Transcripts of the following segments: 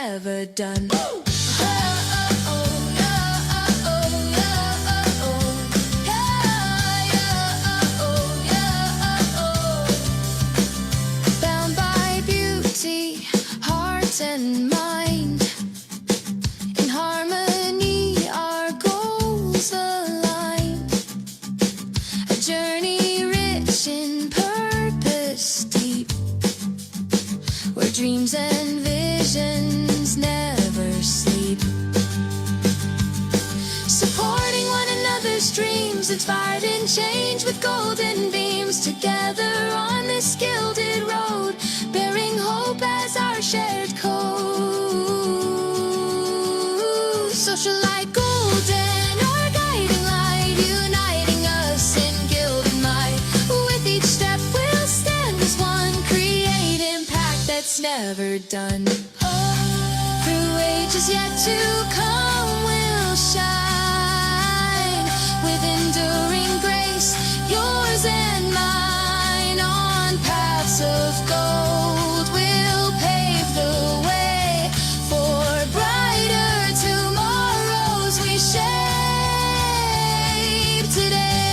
never done. Bound by beauty, heart and mind, in harmony our goals align. A journey rich in purpose deep, where dreams and visions never sleep. Supporting one another's dreams, inspired in change with golden beams. Together on this gilded road, bearing hope as our shared code. Social light golden, our guiding light, uniting us in gilded might. With each step we'll stand as one, create impact that's never done. Through ages yet to come we'll shine, with enduring grace, yours and mine. On paths of gold we'll pave the way for brighter tomorrows we shape today.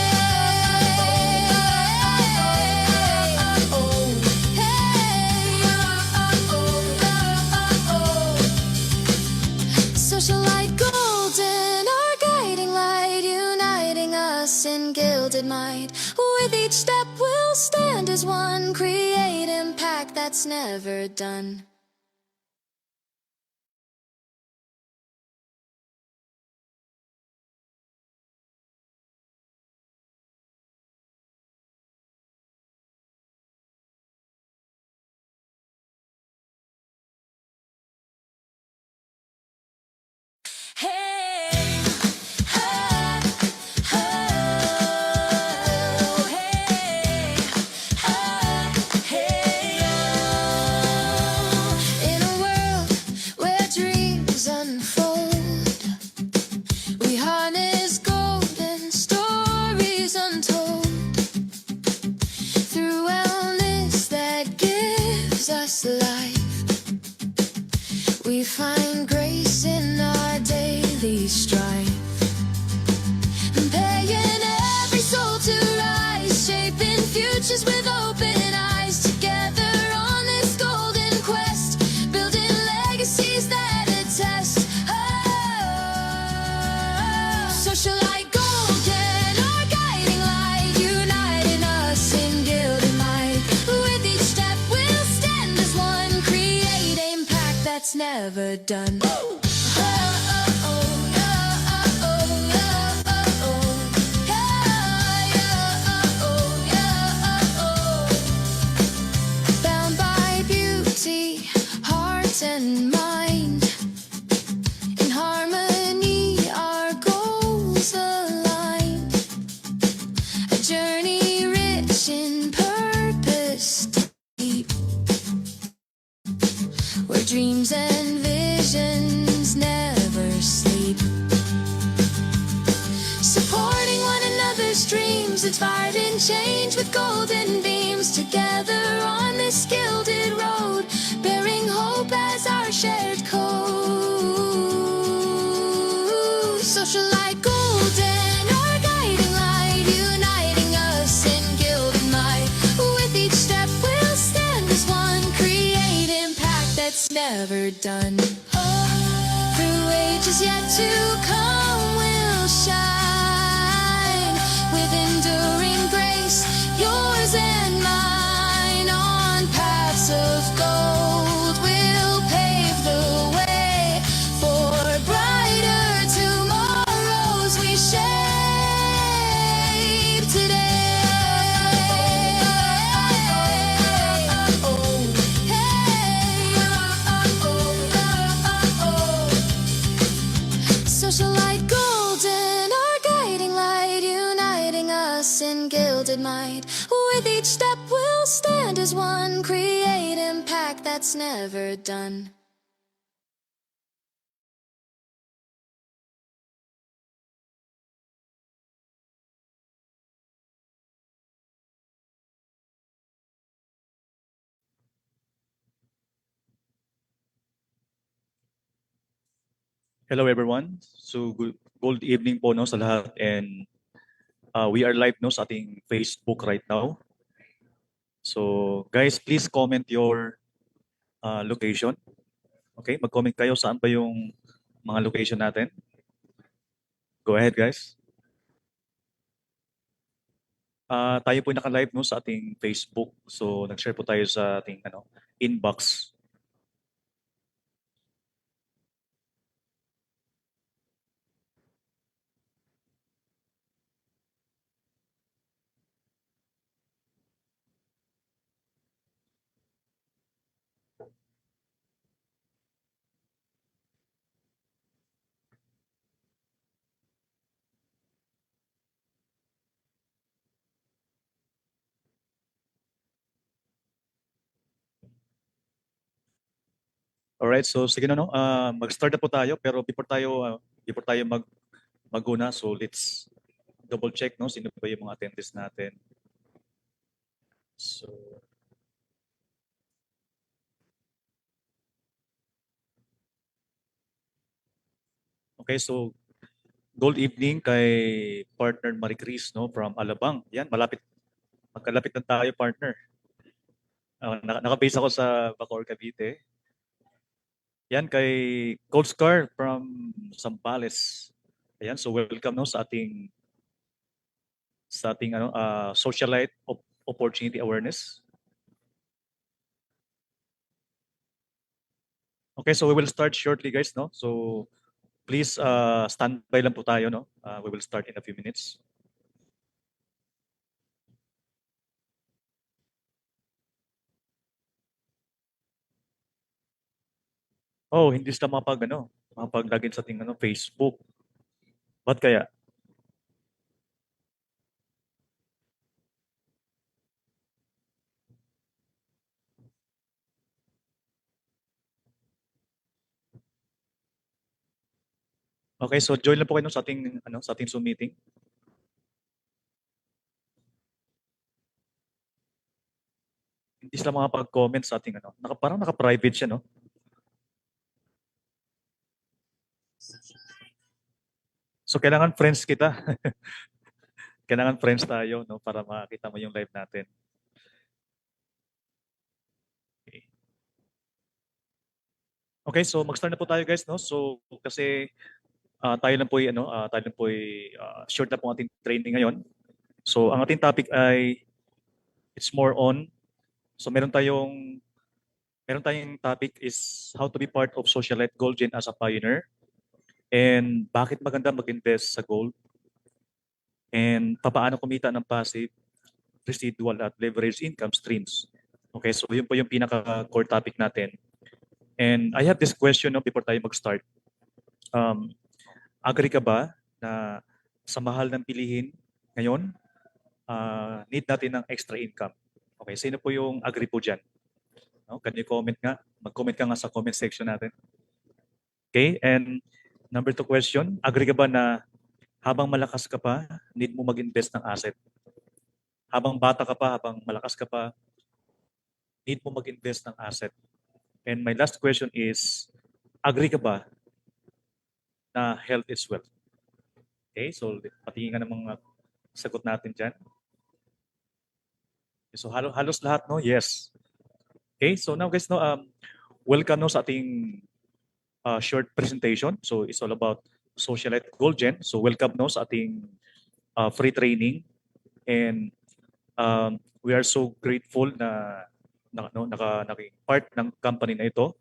Social light golden, our guiding light, uniting us in gilded might. With each step we'll stand as one, create impact that's never done. Hey, ha, ho, hey, ha, hey, oh. In a world where dreams unfold, we harness golden stories untold. Through wellness that gives us life, we find grace in our daily strife. Paying every soul to rise, shaping futures with open eyes. Together on this golden quest, building legacies that attest. Social light golden, our guiding light, uniting us in gilded might. With each step we'll stand as one, create impact that's never done. Bound by beauty, heart and mind, in harmony our goals align. A journey rich in purpose deep, where dreams and visions never sleep. Supporting one another's dreams, inspired in change with golden beams. Together on this gilded road, bearing hope as our shared code. Social light golden, our guiding light, uniting us in gilded might. With each step we'll stand as one, create impact that's never done. Through ages yet to come we'll shine, with enduring grace, yours and mine. On paths of gold we'll pave the way for brighter tomorrows we shape today. Social light golden, our guiding light, uniting us in gilded might. With each step we'll stand as one, create impact that's never done. Hello everyone. So good evening po no sa lahat, and we are live no sa ating Facebook right now. So guys, please comment your location. Okay? Mag-comment kayo saan pa yung mga location natin. Go ahead guys. Tayo po naka-live no sa ating Facebook. So nag-share po tayo sa ating inbox. Alright, so sige na no. Mag-start na po tayo, pero before tayo maguna, so let's double check no sino ba yung mga attendees natin. So okay, so good evening kay partner Marie Chris no from Alabang. Yan, magkalapit na tayo partner. Naka-base ako sa Bacoor, Cavite. Yan kay Coach Car from Zambales. Ayan, so welcome no sa ating socialite opportunity awareness. Okay, so we will start shortly guys no. So please stand by lang po tayo no. We will start in a few minutes. Oh, hindi sila mapag-login sa ating Facebook. Ba't kaya? Okay, so join lang po kayo sa ating Zoom meeting. Hindi sila makapag-comment sa ating parang naka-private siya no. So kailangan friends kita. Kailangan friends tayo no para makita mo yung live natin. Okay. Okay, so mag-start na po tayo guys no. So kasi tayo lang po short na po ang ating training ngayon. So ang ating topic ay it's more on, so meron tayong topic is how to be part of Socialite Goldgen as a pioneer, and bakit maganda mag-invest sa gold, and paano kumita ng passive, residual at leverage income streams. Okay, so yun po yung pinaka-core topic natin. And I have this question no, before tayo mag-start. Agree ka ba na sa mahal ng bilihin ngayon, need natin ng extra income? Okay, sino po yung agree po dyan? No? Can you comment nga? Mag-comment ka nga sa comment section natin. Okay, and number 2 question, agree ka ba na habang malakas ka pa, need mo mag-invest ng asset? Habang bata ka pa, habang malakas ka pa, need mo mag-invest ng asset? And my last question is, agree ka ba na health is wealth? Okay, so patingin nga ng mga sagot natin dyan. So halos lahat, no? Yes. Okay, so now guys, no, welcome no sa ating short presentation. So it's all about Socialite Goldgen. So welcome no sa ating free training, and we are so grateful na naka part ng company na ito.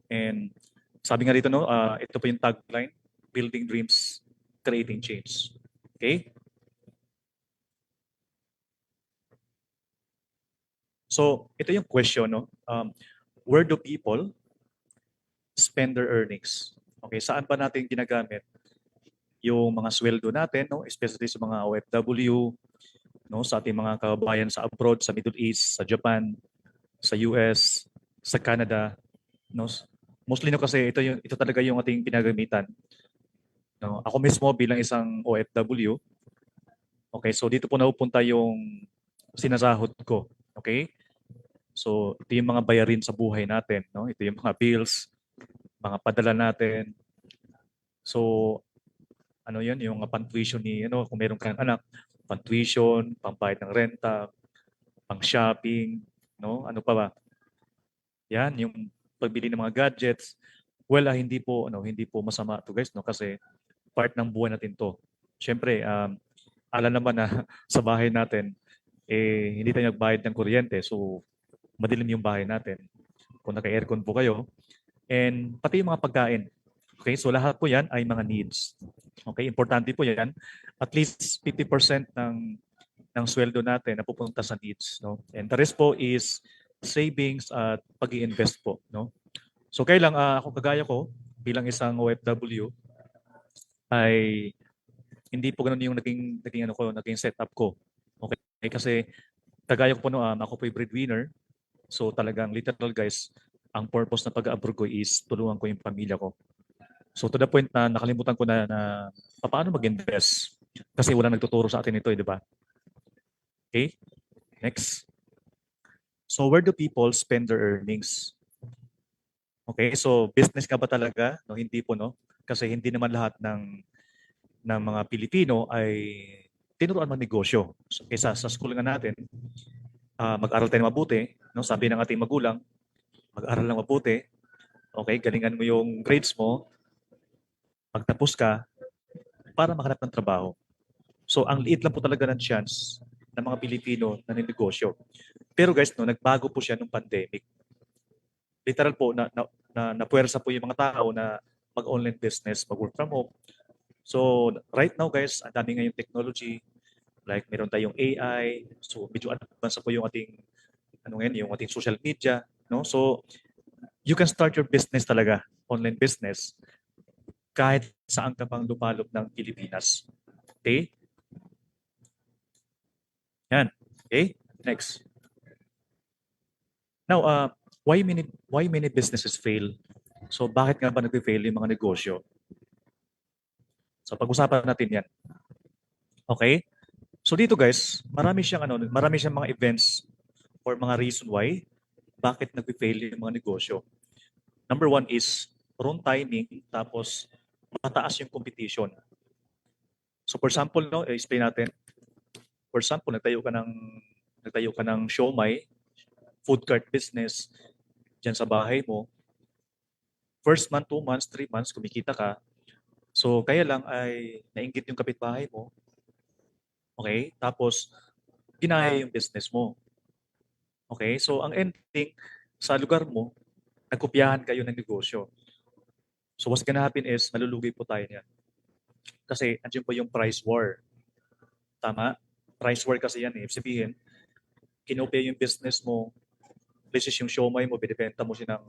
And sabi nga dito no, ito po yung tagline, building dreams, creating change. Okay? So ito yung question no. Where do people spend their earnings? Okay, saan ba natin ginagamit yung mga sweldo natin no, especially sa mga OFW, no, sa ating mga kababayan sa abroad, sa Middle East, sa Japan, sa US, sa Canada, no? Mostly no kasi ito talaga yung ating pinagamitan. No? Ako mismo bilang isang OFW, okay, so dito po napupunta yung sinasahod ko, okay? So ito yung mga bayarin sa buhay natin, no? Ito yung mga bills, mga padala natin, So, ano yun, yung pang-tuition ni, kung meron kang anak, pang-tuition, pambayad ng renta, pang-shopping, no? Ano pa ba? Yan, yung pagbili ng mga gadgets. Well, hindi po masama to guys, no? Kasi part ng buhay natin to. Siyempre, alam naman na sa bahay natin, hindi tayo nagbayad ng kuryente. So, madilim yung bahay natin. Kung naka-aircon po kayo. And pati yung mga pagkain. Okay, so lahat po yan ay mga needs. Okay, importante po yan. At least 50% ng sweldo natin na pupunta sa needs. No? And the rest po is savings at pag-i-invest po. No? So kailang ako kagaya ko bilang isang OFW ay hindi po ganoon yung naging setup ko. Okay, kasi kagaya ko po no, ako po yung breadwinner. So talagang literal guys, ang purpose na pag-abroad ko is tulungan ko yung pamilya ko. So to the point na nakalimutan ko na paano mag-invest. Kasi wala nagtuturo sa atin ito, di ba? Okay, next. So where do people spend their earnings? Okay, so business ka ba talaga? No, hindi po, no? Kasi hindi naman lahat ng mga Pilipino ay tinuruan magnegosyo. So, kaysa sa school nga natin, mag-aral tayo mabuti. No? Sabi ng ating magulang, mag-aral lang mabuti. Okay, galingan mo yung grades mo. Pagtapos ka, para makahanap ng trabaho. So, ang liit lang po talaga ng chance ng mga Pilipino na ninegosyo. Pero guys, no, nagbago po siya nung pandemic. Literal po, napuwersa po yung mga tao na mag-online business, mag-work from home. So, right now guys, ang dami ngayong technology. Like, meron tayong AI. So, medyo advance po yung ating, yung ating social media. No? So, you can start your business talaga, online business, kahit saan ka pang lupalop ng Pilipinas. Okay? Yan. Okay? Next. Now, why many businesses fail? So, bakit nga ba nag-fail yung mga negosyo? So, pag-usapan natin yan. Okay? So, dito guys, marami siyang mga events or mga reason why bakit nag-fail yung mga negosyo. Number one is wrong timing, tapos mataas yung competition. So, for example, no, explain natin. For example, nagtayo ka ng siomai, food cart business diyan sa bahay mo. First month, 2 months, 3 months, kumikita ka. So, kaya lang ay nainggit yung kapitbahay mo. Okay? Tapos, ginaya yung business mo. Okay? So, ang ending, sa lugar mo, nagkopyahan kayo ng negosyo. So, what's gonna happen is, malulugi po tayo niyan. Kasi, andyan po yung price war. Tama? Price war kasi yan eh. Ibig sabihin, kinopya yung business mo, basis yung siomai mo, binibenta mo siya ng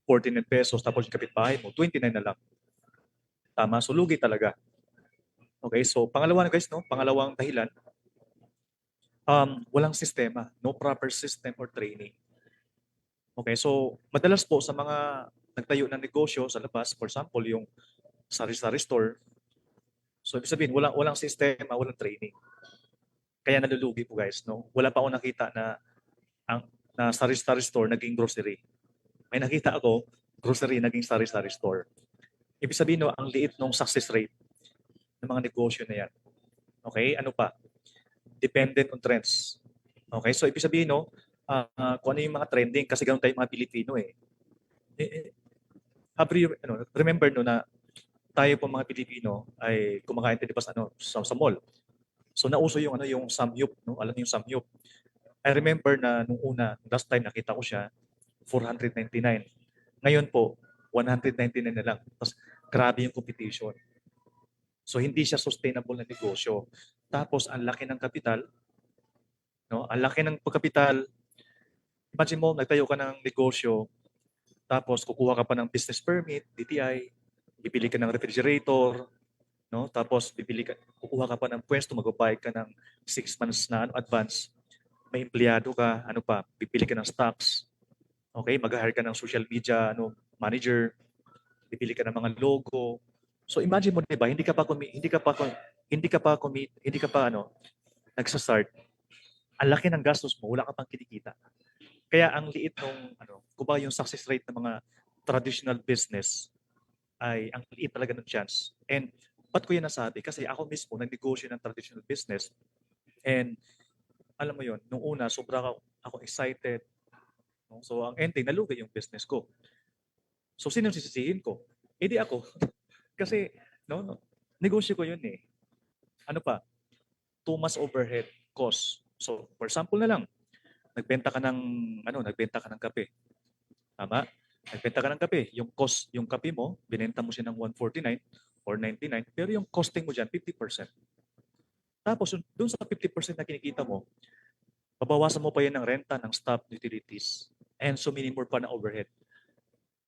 49 pesos, tapos yung kapitbahay mo, 29 na lang. Tama? So, lugi talaga. Okay, so pangalawa na guys, no? Pangalawang dahilan, walang sistema, no proper system or training. Okay, so madalas po sa mga nagtayo ng negosyo sa labas, for example, yung sari-sari store, so ibig sabihin, walang sistema, walang training. Kaya nalulugi po guys, no? Wala pa akong nakita na sari-sari store naging grocery. May nakita ako, grocery naging sari-sari store. Ibig sabihin, no, ang liit ng success rate ng mga negosyo na yan. Okay, ano pa? Dependent on trends. Okay, so ibig sabihin, no, kung ano yung mga trending, kasi ganoon tayo mga Pilipino eh. Remember no na tayo po mga Pilipino ay kumakain tayo sa mall. So nauso yung samyup, no? Alam niyo yung samyup. I remember na nung last time nakita ko siya, 499. Ngayon po, 199 na lang. Tapos grabe yung competition. So hindi siya sustainable na negosyo. Tapos ang laki ng kapital, no? Ang laki ng pagkapital. Imagine mo, nagtayo ka ng negosyo, tapos kukuha ka pa ng business permit, DTI, bibili ka ng refrigerator, no? Tapos kukuha ka pa ng pwesto, magbabayad ka ng 6 months na advance. May empleyado ka, bibili ka ng stocks. Okay, mag-hire ka ng social media manager, bibili ka ng mga logo. So imagine mo, 'di ba, hindi ka pa nagsa-start. Ang laki ng gastos mo, wala ka pang kinikita. Kaya ang liit yung success rate ng mga traditional business ay ang liit talaga ng chance. And ba't ko yan nasabi? Kasi ako mismo nag-negosyo ng traditional business. And alam mo yon, nung una, sobra ako excited. No? So ang ending, nalugi yung business ko. So sino sisisihin ko? Eh di ako. Kasi no, negosyo ko yun eh. Ano pa? Too much overhead cost. So for example na lang, nagbenta ka ng kape. Tama? Nagbenta ka ng kape. Yung cost, yung kape mo, binenta mo siya ng 149 or 99, pero yung costing mo dyan, 50%. Tapos, dun sa 50% na kinikita mo, babawasan mo pa yan ng renta, ng staff, utilities, and so many more pa na overhead.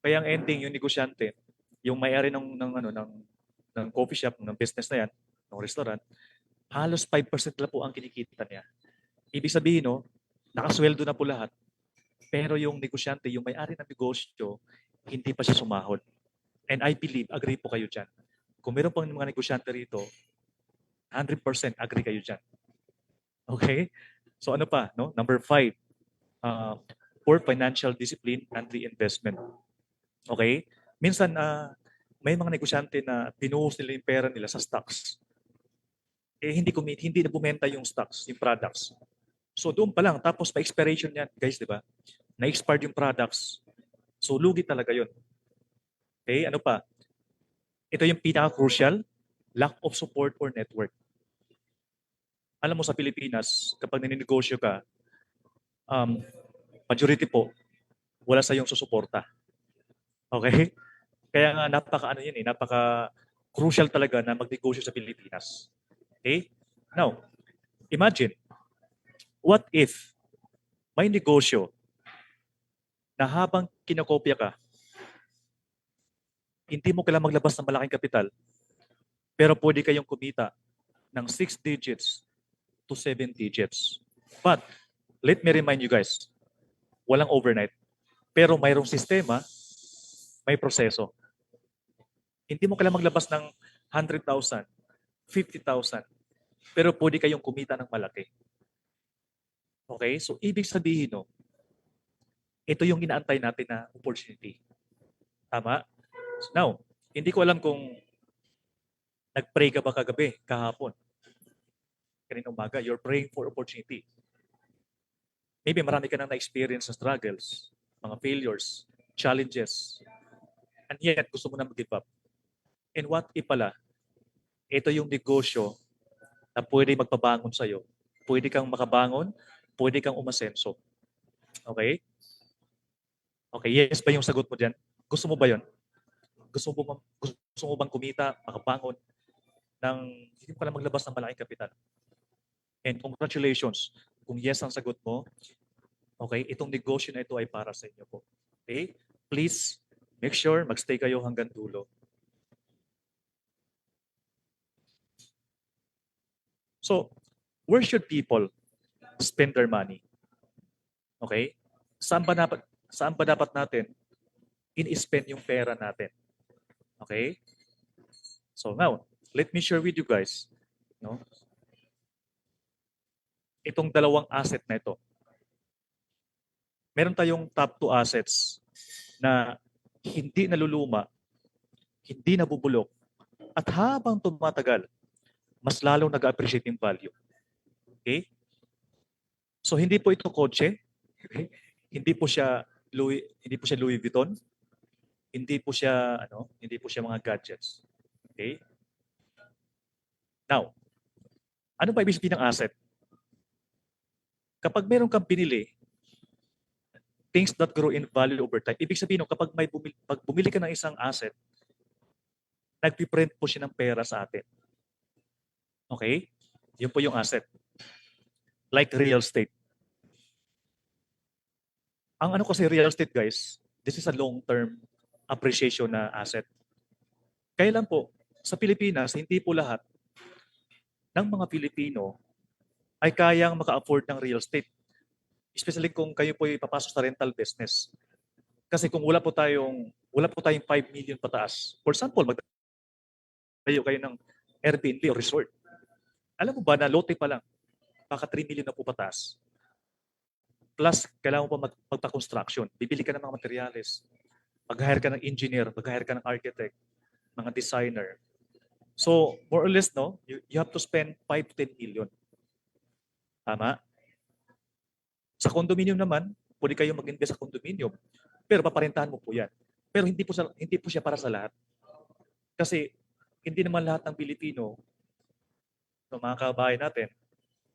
Kaya ang ending, yung negosyante, yung may-ari ng coffee shop, ng business na yan, ng restaurant, halos 5% lang po ang kinikita niya. Ibig sabihin, no, nakasweldo na po lahat. Pero yung negosyante, yung may-ari ng negosyo, hindi pa siya sumahod. And I believe, agree po kayo dyan. Kung meron pang mga negosyante rito, 100% agree kayo dyan. Okay? So ano pa? No? Number 5, poor financial discipline and reinvestment. Okay? Minsan, may mga negosyante na binuhos nila yung pera nila sa stocks. Eh, hindi na bumenta yung stocks, yung products. So doon pa lang, tapos pa-expiration yan, guys, di ba? Na-expired yung products. So lugi talaga yun. Okay? Ano pa? Ito yung pinaka-crucial, lack of support or network. Alam mo sa Pilipinas, kapag naninegosyo ka, majority po, wala sa iyong susuporta. Okay? Kaya nga napaka crucial talaga na magnegosyo sa Pilipinas. Okay? Now, imagine, what if may negosyo na habang kinokopya ka, hindi mo kailangan maglabas ng malaking kapital, pero pwede kayong kumita ng 6 digits to 7 digits. But, let me remind you guys, walang overnight. Pero mayroong sistema, may proseso. Hindi mo kailangan maglabas ng 100,000, 50,000, pero pwede kayong kumita ng malaki. Okay? So, ibig sabihin, no, ito yung inaantay natin na opportunity. Tama? Now, hindi ko alam kung nag-pray ka ba kagabi, kahapon, kanina umaga, you're praying for opportunity. Maybe marami ka nang na-experience sa struggles, mga failures, challenges, and yet gusto mo na mag-give up. And what if pala, ito yung negosyo na pwede magpabangon sa'yo. Pwede kang makabangon, pwede kang umasenso. Okay? Okay, yes ba yung sagot mo dyan? Gusto mo ba yun? Gusto mo bang kumita, makabangon, hindi mo ka na maglabas ng malaking kapital? And congratulations, kung yes ang sagot mo, okay, itong negosyo na ito ay para sa inyo po. Okay? Please, make sure magstay kayo hanggang dulo. So, where should people spend their money? Okay? Saan ba dapat natin in-spend yung pera natin? Okay? So now, let me share with you guys, no? Itong dalawang asset na ito. Meron tayong top 2 assets na hindi naluluma, hindi nabubulok, at habang tumatagal, mas lalong nag-appreciate yung value. Okay? So hindi po ito kotse, okay? Hindi po siya Louis Vuitton, hindi po siya mga gadgets. Okay? Now, ano ba ibig sabihin ng asset? Kapag meron kang pinili, things that grow in value over time, ibig sabihin kapag pag bumili ka ng isang asset, nagpiprint po siya ng pera sa atin. Okay? Yun po yung asset. Like real estate. Ang ano kasi real estate, guys, this is a long-term appreciation na asset. Kaya lang po, sa Pilipinas, hindi po lahat ng mga Pilipino ay kayang maka-afford ng real estate. Especially kung kayo po ipapasok sa rental business. Kasi kung wala po tayong 5 million pataas. For example, magtayo kayo ng Airbnb o resort. Alam mo ba na lote pa lang, baka 3 million na po pataas. Plus, kailangan mo pa magpa-construction. Bibili ka ng mga materials. Mag-hire ka ng engineer, mag-hire ka ng architect. mga designer. So, more or less, no, you have to spend 5 to 10 million. Tama? Sa condominium naman, pwede kayo mag-invest sa condominium. Pero paparentahan mo po yan. Pero hindi po siya para sa lahat. Kasi hindi naman lahat ng Pilipino, ng mga kababayan natin,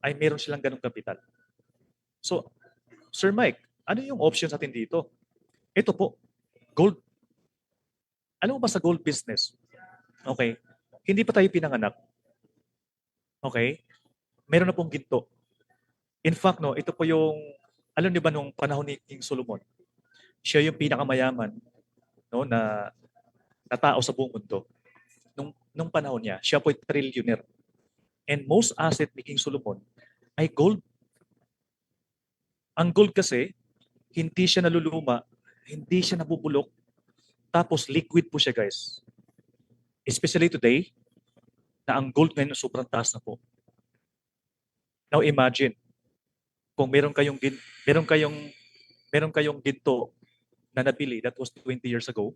ay meron silang ganong kapital. So, Sir Mike, ano yung options natin dito? Ito po, gold. Alam mo ba sa gold business? Okay, hindi pa tayo pinanganak. Okay, meron na pong ginto. In fact, no, ito po yung, alam niyo ba nung panahon ni King Solomon, siya yung pinakamayaman, no, na tao sa buong mundo. Nung panahon niya, siya po ay trillionaire. And most asset ni King Solomon ay gold. Ang gold kasi, hindi siya naluluma, hindi siya nabubulok, tapos liquid po siya, guys. Especially today, na ang gold ngayon sobrang taas na po. Now imagine, kung meron kayong ginto na nabili that was 20 years ago,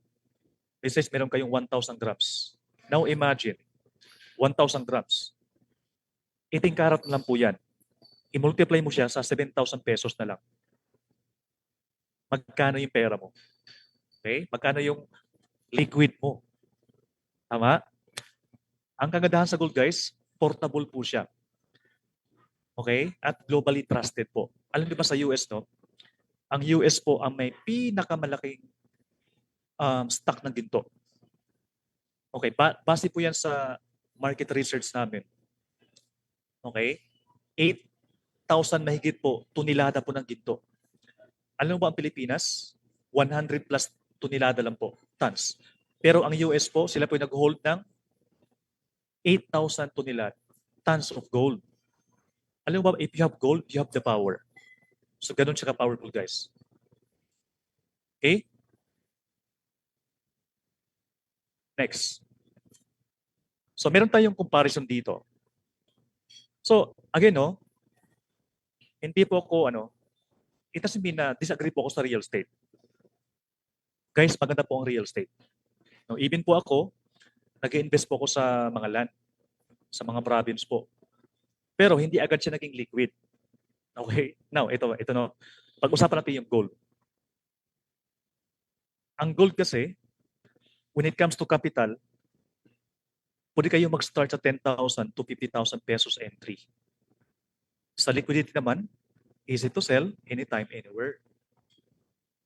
it says meron kayong 1,000 grams. Now imagine, 1,000 grams. 18 karat lang po yan. I-multiply mo siya sa 7,000 pesos na lang. Magkano yung pera mo? Okay? Magkano yung liquid mo? Tama? Ang kagandahan sa gold, guys, portable po siya. Okay? At globally trusted po. Alam niyo ba sa US, no? Ang US po ang may pinakamalaking stock ng ginto. Okay, base po yan sa market research namin. Okay? 8,000 mahigit po tonelada po ng ginto. Alam mo ba ang Pilipinas? 100 plus tonelada lang po, tons. Pero ang US po, sila po yung nag-hold ng 8,000 tons of gold. Alam mo ba, if you have gold, you have the power. So ganun siya ka-powerful, guys. Okay? Next. So meron tayong comparison dito. So again, no, hindi po ako, it doesn't mean na disagree po ako sa real estate. Guys, maganda po ang real estate. No, even po ako, nag-invest po ako sa mga land, sa mga province po. Pero hindi agad siya naging liquid. Okay? Now, ito no. Pag-usapan natin yung gold. Ang gold kasi, when it comes to capital, pwede kayo mag-start sa 10,000 to 50,000 pesos entry. Sa liquidity naman, easy to sell anytime, anywhere.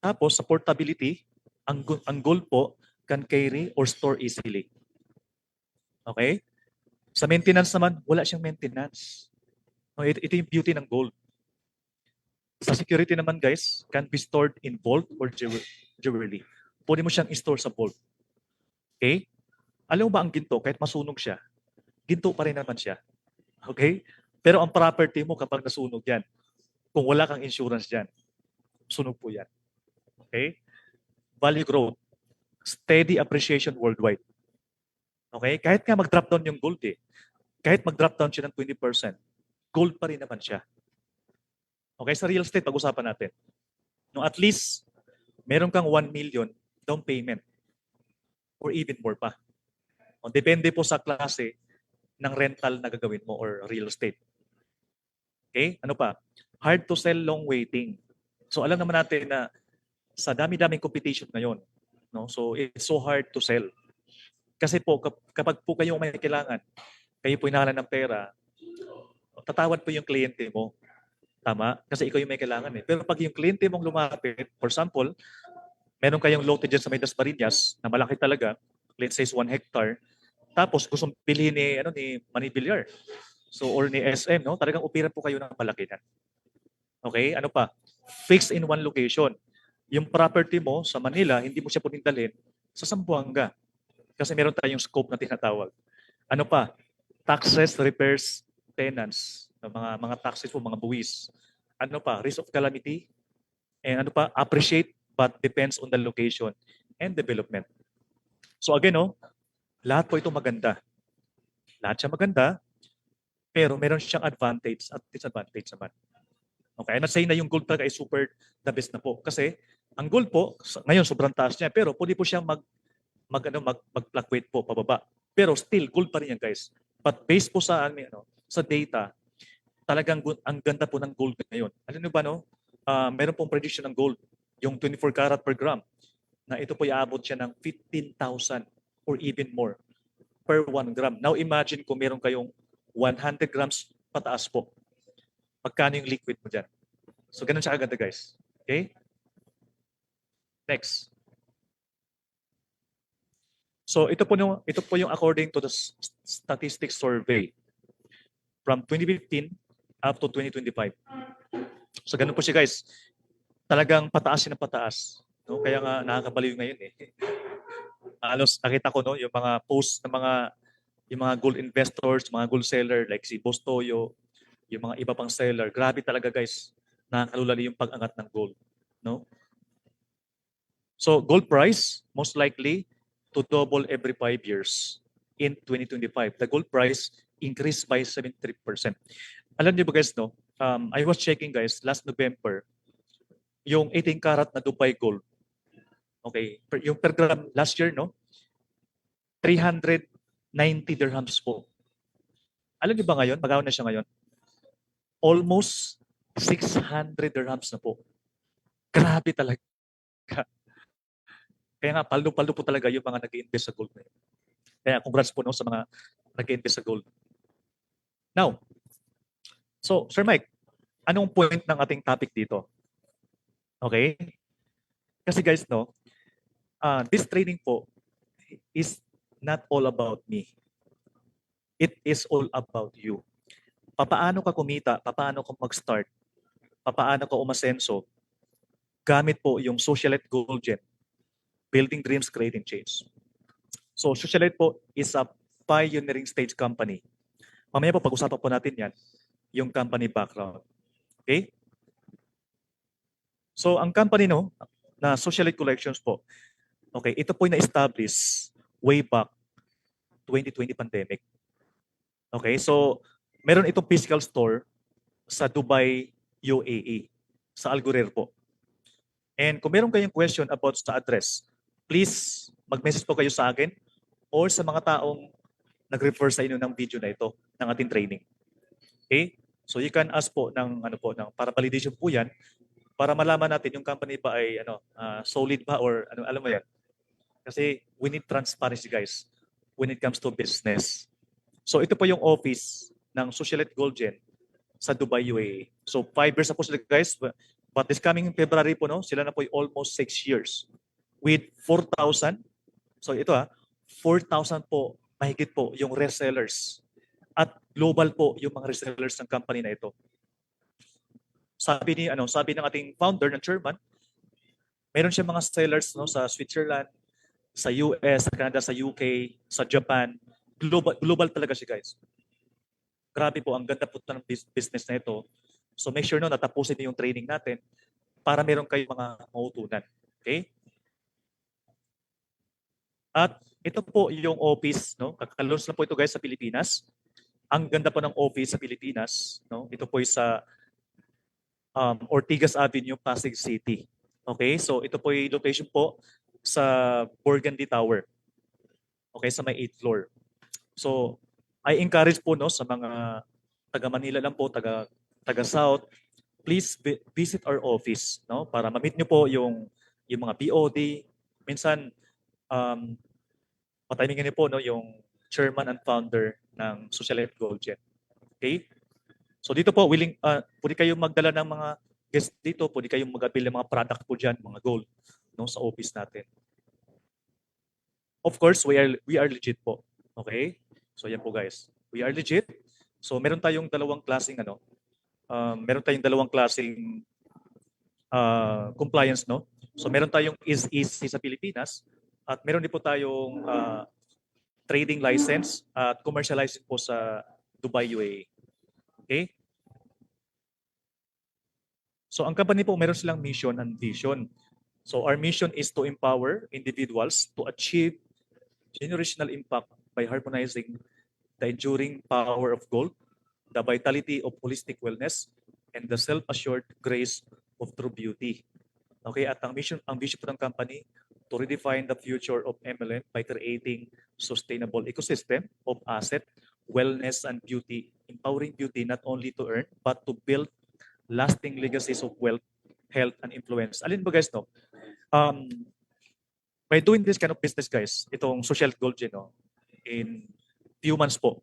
Tapos sa portability, ang gold po can carry or store easily. Okay? Sa maintenance naman, wala siyang maintenance. No, ito yung beauty ng gold. Sa security naman, guys, can be stored in vault or jewelry. Pwede mo siyang i-store sa vault. Okay? Alam mo ba ang ginto, kahit masunog siya, ginto pa rin naman siya. Okay? Pero ang property mo kapag nasunog yan, kung wala kang insurance dyan, sunog po yan. Okay? Value growth, steady appreciation worldwide. Okay? Kahit nga mag-drop down yung gold kahit mag-drop down siya ng 20%, gold pa rin naman siya. Okay? Sa real estate, pag-usapan natin. No, at least, meron kang 1 million down payment or even more pa. O, depende po sa klase ng rental na gagawin mo or real estate. Okay? Ano pa? Hard to sell, long waiting. So alam naman natin na sa dami-daming competition ngayon, no? So it's so hard to sell. Kasi po kapag po kayo may kailangan, kayo po hinahalan ng pera, tatawad po yung kliyente mo. Tama? Kasi ikaw yung may kailangan Pero pag yung kliyente mong lumapit, for example, meron kayong lote dyan sa may Dasmariñas na malaki talaga, let's say 1 hectare, tapos gustong bilhin ni Manny Villar. So, or ni SM, no? Talagang opera po kayo ng malaki na. Okay? Ano pa? Fixed in one location. Yung property mo sa Manila, hindi mo siya pwedeng dalhin sa Zamboanga. Kasi meron tayong scope na tinatawag. Ano pa? Taxes, repairs, tenants. Mga taxes po, mga buwis. Ano pa? Risk of calamity. And ano pa? Appreciate but depends on the location and development. So again, lahat po ito maganda. Lahat siya maganda, pero meron siyang advantage at disadvantage naman. Okay, I'm not saying na yung gold talaga ay super the best na po. Kasi ang gold po, ngayon sobrang taas niya, pero pwede po siyang mag-fluctuate po pababa. Pero still gold pa rin yan, guys. But based po sa sa data, talagang ang ganda po ng gold ngayon. Alam niyo ba meron pong prediction ng gold, yung 24 karat per gram, na ito po iaabot siya ng 15,000 or even more per 1 gram. Now imagine kung meron kayong 100 grams pataas po. Magkano yung liquid mo dyan? So ganun siya kaganda, guys. Okay? Next. So ito po yung according to the statistics survey from 2015 up to 2025. So ganun po siya, guys. Talagang pataas siya ng pataas. No? Kaya nga nakakabaliw ngayon eh. Alos nakita ko yung mga posts ng yung mga gold investors, mga gold seller like si Boss Toyo, yung mga iba pang seller. Grabe talaga, guys. Nakakalulali yung pag-angat ng gold, no? So gold price most likely to double every 5 years in 2025. The gold price increased by 73%. Alam niyo ba, guys, I was checking, guys, last November, yung 18 karat na Dubai gold. Okay, yung per gram last year, 390 dirhams po. Alam niyo ba ngayon, magkano na siya ngayon? Almost 600 dirhams na po. Grabe talaga. Kaya nga, paldo-paldo po talaga yung mga nag-i-invest sa gold ngayon. Kaya congrats po sa mga nag-i-invest sa gold. Now, so Sir Mike, anong point ng ating topic dito? Okay? Kasi guys, this training po is not all about me. It is all about you. Papaano ka kumita, papaano ka mag-start, papaano ka umasenso, gamit po yung Socialite Gold Gen, Building Dreams, Creating Change. So Socialite po is a pioneering stage company. Mamaya po pag-usapan po natin yan, yung company background. Okay? So ang company na Socialite Collections po, okay, ito po yung na-establish way back 2020 pandemic. Okay, so meron itong physical store sa Dubai, UAE, sa Al Ghurair po. And kung meron kayong question about sa address, please mag-message po kayo sa akin or sa mga taong nag-refer sa inyo ng video na ito ng ating training. Okay? So you can ask po ng para validation po 'yan para malaman natin yung company ba ay solid ba or alam mo 'yan. Kasi we need transparency, guys, when it comes to business. So ito po yung office ng Socialite Gold Gen sa Dubai, UAE. So 5 years na po sila, guys. But this coming February po, sila na po almost 6 years with 4,000. So ito 4,000 po, mahigit po yung resellers. At global po yung mga resellers ng company na ito. Sabi ng ating founder, ng chairman, meron siya mga sellers sa Switzerland, sa US, sa Canada, sa UK, sa Japan. Global talaga siya, guys. Grabe po, ang ganda po ng business na ito. So make sure natapusin niyo yung training natin para meron kayong mga mautunan. Okay? At ito po yung office, kakalaunch na po ito, guys, sa Pilipinas. Ang ganda po ng office sa Pilipinas, Ito po sa Ortigas Avenue, Pasig City. Okay? So ito po yung location po sa Burgundy Tower. Okay, sa may 8th floor. So I encourage po sa mga taga Manila lang po, taga South, please visit our office, para ma-meet niyo po yung mga BOD. Minsan pataymingin niyo po yung chairman and founder ng Socialite Gold Gen. Okay? So dito po pwede kayong magdala ng mga guests dito, pwede kayong mag-avail ng mga product po diyan, mga gold, sa office natin. Of course, we are legit po. Okay? So yan po, guys. We are legit. So meron tayong dalawang klaseng compliance, So meron tayong is-easy sa Pilipinas at meron din po tayong trading license at commercial license po sa Dubai, UAE. Okay? So ang company po meron silang mission and vision. So our mission is to empower individuals to achieve generational impact by harmonizing the enduring power of gold, the vitality of holistic wellness, and the self-assured grace of true beauty. Okay, at ang vision po ng company, to redefine the future of MLM by creating sustainable ecosystem of asset, wellness, and beauty, empowering beauty not only to earn, but to build lasting legacies of wealth, health, and influence. Alin ba guys, no? By doing this kind of business, guys, itong Social Gold Gin, no, in few months po,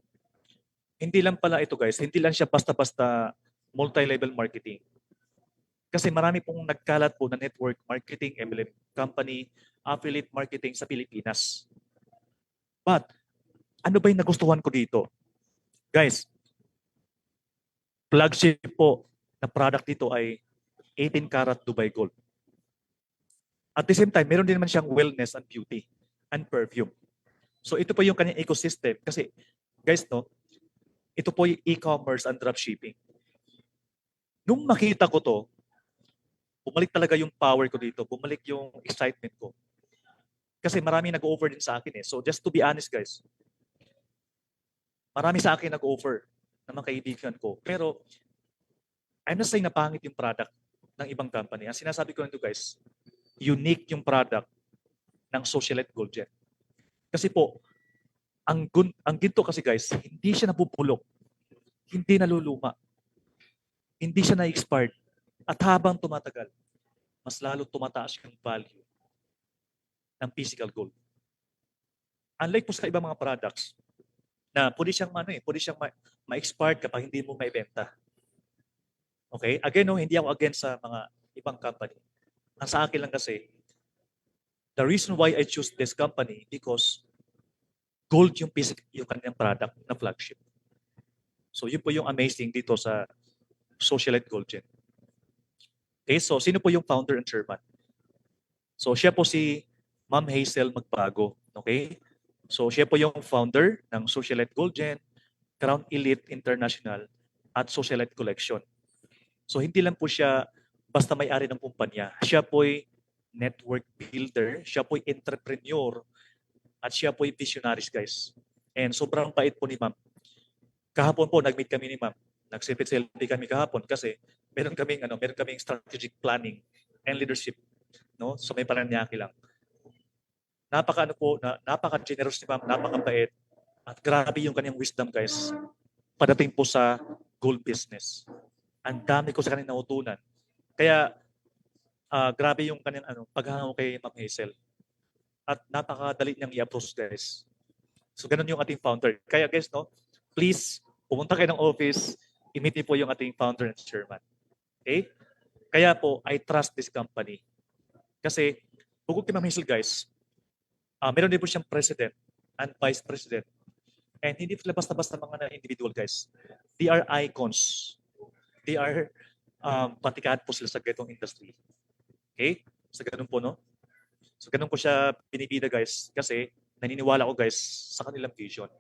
hindi lang pala ito, guys, hindi lang siya basta-basta multi-level marketing. Kasi marami pong nagkalat po na network marketing, MLM company, affiliate marketing sa Pilipinas. But, ano ba yung nagustuhan ko dito? Guys, flagship po na product dito ay 18 karat Dubai Gold. At the same time, meron din naman siyang wellness and beauty and perfume. So ito po yung kanyang ecosystem. Kasi, guys, no, ito po yung e-commerce and dropshipping. Nung makita ko to, bumalik talaga yung power ko dito. Bumalik yung excitement ko. Kasi marami nag-offer din sa akin eh. So just to be honest guys, marami sa akin nag-offer ng mga kaibigan ko. Pero I'm not saying na pangit yung product ng ibang company. Ang sinasabi ko nito guys, unique yung product ng Socialite Gold Gem. Kasi po, ang ginto kasi guys, hindi siya napupulok. Hindi naluluma. Hindi siya na-expired. At habang tumatagal, mas lalo tumataas yung value ng physical gold. Unlike po sa ibang mga products, na pwede siyang ma-expired kapag hindi mo maibenta. Okay? Again, no, hindi ako against sa mga ibang company. Ang sa akin lang kasi, the reason why I choose this company because gold yung kanyang product na flagship. So yun po yung amazing dito sa Socialite Gold Gem. Okay, so sino po yung founder and chairman? So siya po si Ma'am Hazel Magbago. Okay? So siya po yung founder ng Socialite Gold Gem, Crown Elite International at Socialite Collection. So hindi lang po siya basta may-ari ng kumpanya. Siya po'y network builder, siya po'y entrepreneur, at siya po'y visionaries guys. And sobrang bait po ni Ma'am. Kahapon po nag-meet kami ni Ma'am. Nag-selfie kami kahapon kasi meron kaming strategic planning and leadership, no? So may Paranaque lang. Napaka-generous ni Ma'am, napakabait. At grabe yung kanyang wisdom guys. Padating po sa gold business. Ang dami ko sa kanyang nautunan. Kaya grabe yung kanyang paghangaw kay Ma'am Hazel. At napakadali niyang i-approach guys. So ganun yung ating founder. Kaya guys, no, please pumunta kayo ng office, i-meet niyo po yung ating founder and chairman. Okay? Kaya po, I trust this company. Kasi, bukod kay Ma'am Hazel guys, meron din po siyang president and vice president. And hindi sila basta-basta mga individual guys. They are icons. They are patikat po sila sa ganitong industry. Okay? Sa ganun po, no? So ganun ko siya pinibida guys kasi naniniwala ko guys sa kanilang vision.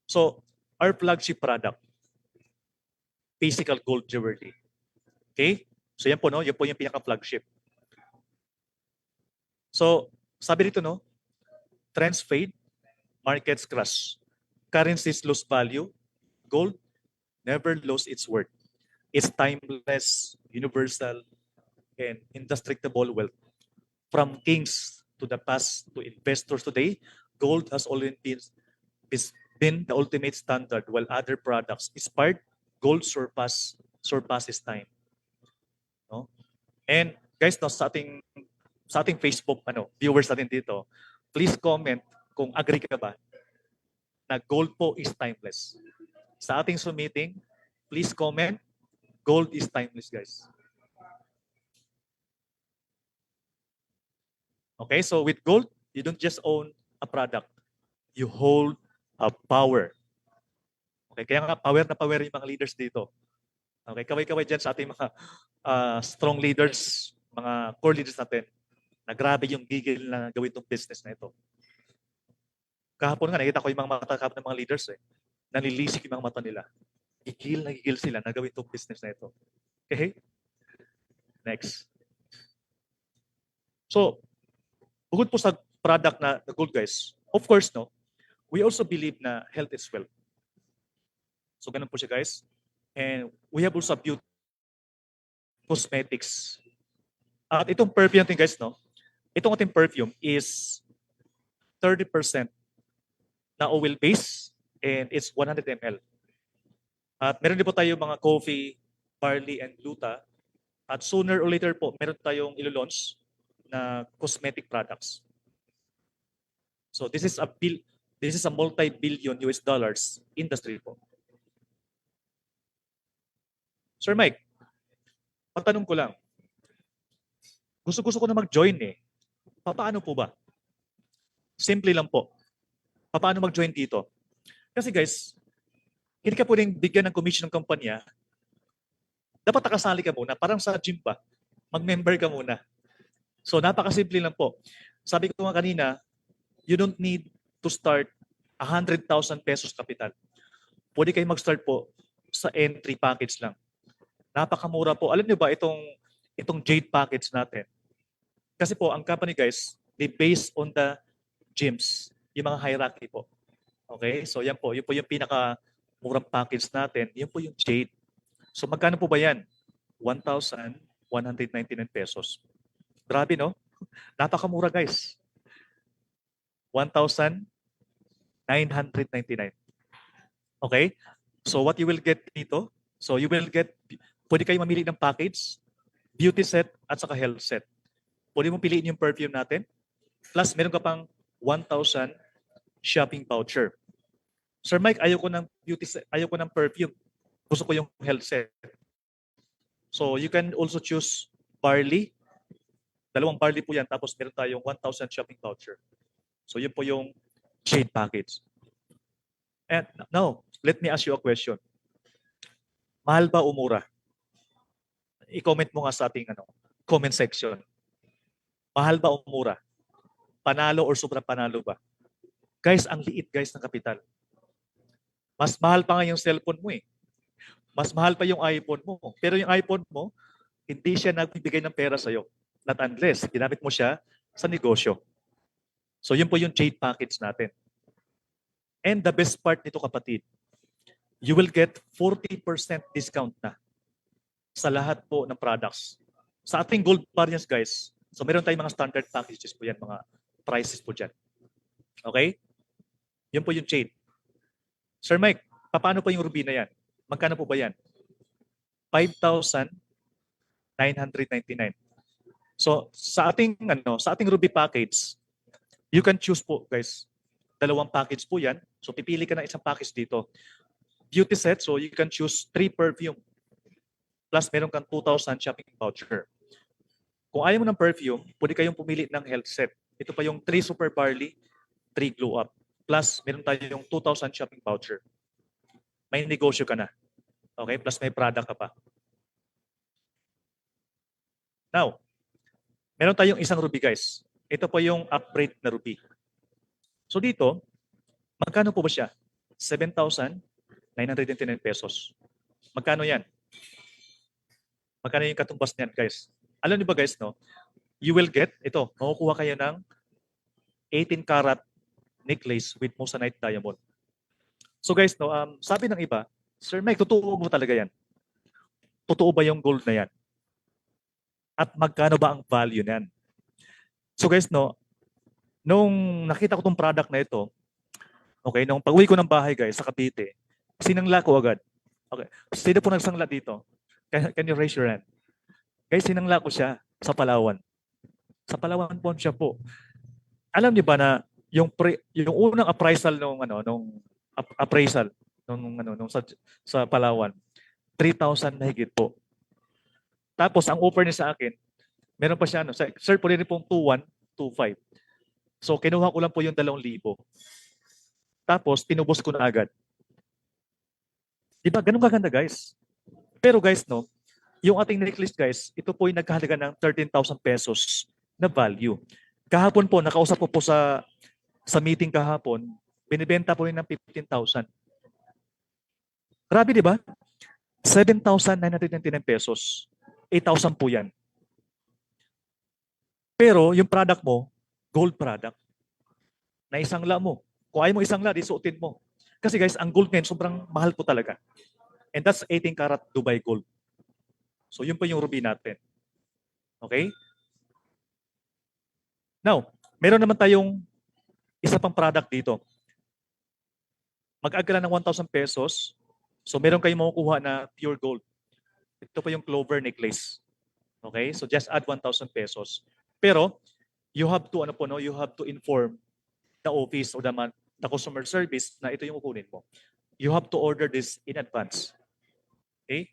So, our flagship product, physical gold jewelry. Okay? So yan po, no? Yan po yung pinaka-flagship. So, sabi dito, no? Trends fade, markets crash. Currencies lose value. Gold never lost its worth. It's timeless, universal, and indestructible wealth. From kings to the past to investors today, gold has always been the ultimate standard while other products inspired, gold surpasses time. No? And guys, no, sa ating Facebook viewers natin dito, please comment kung agree ka ba na gold po is timeless. Sa ating Zoom meeting, please comment, gold is timeless, guys. Okay, so with gold, you don't just own a product. You hold a power. Okay, kaya nga power na power yung mga leaders dito. Okay, kaway-kaway dyan sa ating mga strong leaders, mga core leaders natin, na grabe yung gigil na gawin itong business na ito. Kahapon nga, nakita ko yung mga mata ng mga leaders nalilisik yung mga mata nila. Gigil sila na gawin itong business na ito. Okay? Next. So, bukod po sa product na gold guys, of course, no, we also believe na health is wealth. So, ganun po siya guys. And we have also beauty cosmetics. At itong perfume natin guys, no, Itong ating perfume is 30% na oil base and it's 100 ml. At meron din po tayo mga coffee, barley, and gluta. At sooner or later po, meron tayong ilo-launch na cosmetic products. So this is a multi-billion US dollars industry po. Sir Mike, patanong ko lang. Gusto ko na mag-join eh. Paano po ba? Simple lang po. Paano mag-join dito? Kasi guys, hindi ka pwedeng bigyan ng commission ng kumpanya. Dapat nakasali ka muna. Parang sa gym ba? Mag-member ka muna. So napakasimple lang po. Sabi ko nga kanina, you don't need to start 100,000 pesos kapital. Pwede kayo mag-start po sa entry package lang. Napakamura po. Alam niyo ba itong Jade package natin? Kasi po, ang company guys, they based on the gyms, yung mga hierarchy po. Okay? So yan po, yun po yung pinakamurang package natin. Yun po yung Jade. So magkano po ba yan? 1,199 pesos. Grabe, no? Napakamura, guys. 1,999. Okay? So what you will get dito? So you will get, pwede kayo mamili ng package, beauty set, at saka health set. Pwede mo piliin yung perfume natin. Plus, meron ka pang 1,000 shopping voucher. Sir Mike, ayoko ng beauty set, ayoko ng perfume. Gusto ko yung health set. So you can also choose barley. 2 barley po yan. Tapos meron tayong 1,000 shopping voucher. So yun po yung Jade package. And now, let me ask you a question. Mahal ba o mura? I-comment mo nga sa ating comment section. Mahal ba o mura? Panalo or sobrang panalo ba? Guys, ang liit guys ng kapital. Mas mahal pa nga yung cellphone mo eh. Mas mahal pa yung iPhone mo. Pero yung iPhone mo, hindi siya nagbibigay ng pera sa'yo. Not unless ginamit mo siya sa negosyo. So yun po yung Jade package natin. And the best part nito kapatid, you will get 40% discount na sa lahat po ng products. Sa ating Gold Variants guys, so meron tayong mga standard packages po yan, mga prices po dyan. Okay? Yun po yung Jade. Sir Mike, paano po yung Ruby na yan? Magkano po ba yan? 5,999. So sa ating Ruby package, you can choose po guys. 2 package po yan. So pipili ka ng isang package dito. Beauty set, so you can choose 3 perfume. Plus meron kang 2,000 shopping voucher. Kung ayaw mo ng perfume, pwede kayong pumili ng health set. Ito pa yung 3 super barley, 3 glow up. Plus meron tayong 2,000 shopping voucher. May negosyo ka na. Okay? Plus may product ka pa. Now, meron tayong isang Ruby guys. Ito po yung upgrade na Ruby. So dito, magkano po ba siya? 7,999 pesos. Magkano yan? Magkano yung katumbas niyan guys? Alam niyo ba guys, no? You will get, ito, makukuha kayo ng 18 karat necklace with moissanite diamond. So guys, no, sabi ng iba, Sir Mike, totoo mo talaga yan? Totoo ba yung gold na yan? At magkano ba ang value niyan? So guys, no, nung nakita ko tong product na ito, okay, nung pag-uwi ko ng bahay guys, sa Cavite, sinangla ko agad. Okay, sino po nagsangla dito? Can you raise your hand? Guys, sinangla ko siya sa Palawan. Sa Palawan po siya po. Alam niyo ba na yung unang appraisal nung appraisal nung sa Palawan, 3,000 na higit po. Tapos ang offer niya sa akin, meron pa siya sir, pwede rin pong 2,125. So kinuha ko lang po yung 2,000. Tapos tinubos ko na agad. Di ba? Ganun kaganda guys. Pero guys, no, yung ating necklace guys, ito po yung nagkahalaga ng 13,000 pesos na value. Kahapon po, nakausap ko po sa meeting kahapon, binibenta po rin ng 15,000. Grabe, di ba? 7,999 pesos. 8,000 po yan. Pero yung product mo, gold product, na isangla mo. Kung ayaw mo isangla, di suotin mo. Kasi guys, ang gold ngayon, sobrang mahal po talaga. And that's 18 karat Dubai gold. So yun po yung ruby natin. Okay? Now, meron naman tayong isa pang product dito. Mag-add ka lang ng 1,000 pesos. So meron kayong makukuha na pure gold. Ito pa yung clover necklace. Okay? So just add 1,000 pesos. Pero you have to you have to inform the office or the customer service na ito yung kukunin mo. You have to order this in advance. Okay?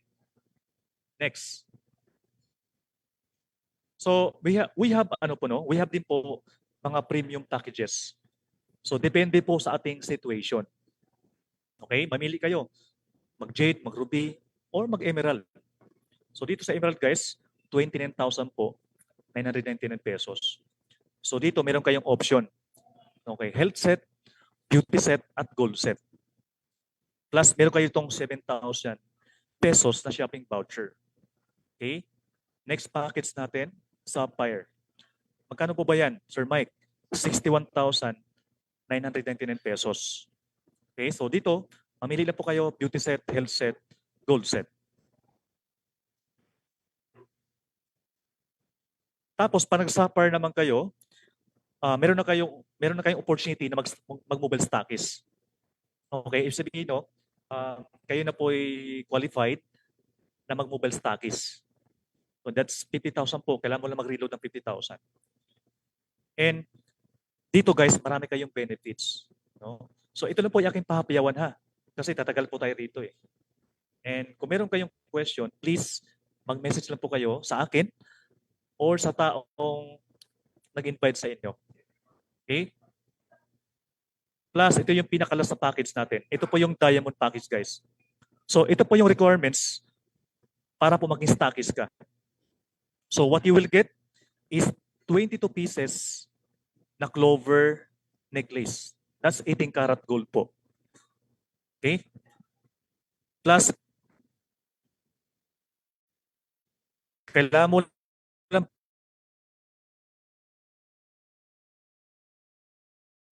Next. So we have we have din po mga premium packages. So depende po sa ating situation. Okay? Mamili kayo. Mag-jade, mag-ruby, or mag-emerald. So dito sa emerald guys, 29,000 po, 999 pesos. So dito meron kayong option. Okay, health set, beauty set, at gold set. Plus meron kayo itong 7,000 pesos na shopping voucher. Okay? Next package natin, sapphire. Magkano po ba yan, Sir Mike? 61,999 pesos. Okay, so dito, mamili lang po kayo beauty set, health set, gold set. Tapos, pag nag-sapphire naman kayo, meron na kayong opportunity na mag-mobile stockist. Okay, ibig sabihin kayo na po ay qualified na mag-mobile stockist. So that's 50,000 po. Kailangan mo lang mag-reload ng 50,000. And dito guys, marami kayong benefits. No? So ito lang po yung aking pahapayawan ha. Kasi tatagal po tayo rito eh. And kung meron kayong question, please mag-message lang po kayo sa akin or sa taong nag-invite sa inyo. Okay? Plus, ito yung pinaka-last na package natin. Ito po yung diamond package, guys. So, ito po yung requirements para po maging stockist ka. So, what you will get is 22 pieces na clover necklace. That's 18 karat gold po. Okay? Plus, kailangan mo lang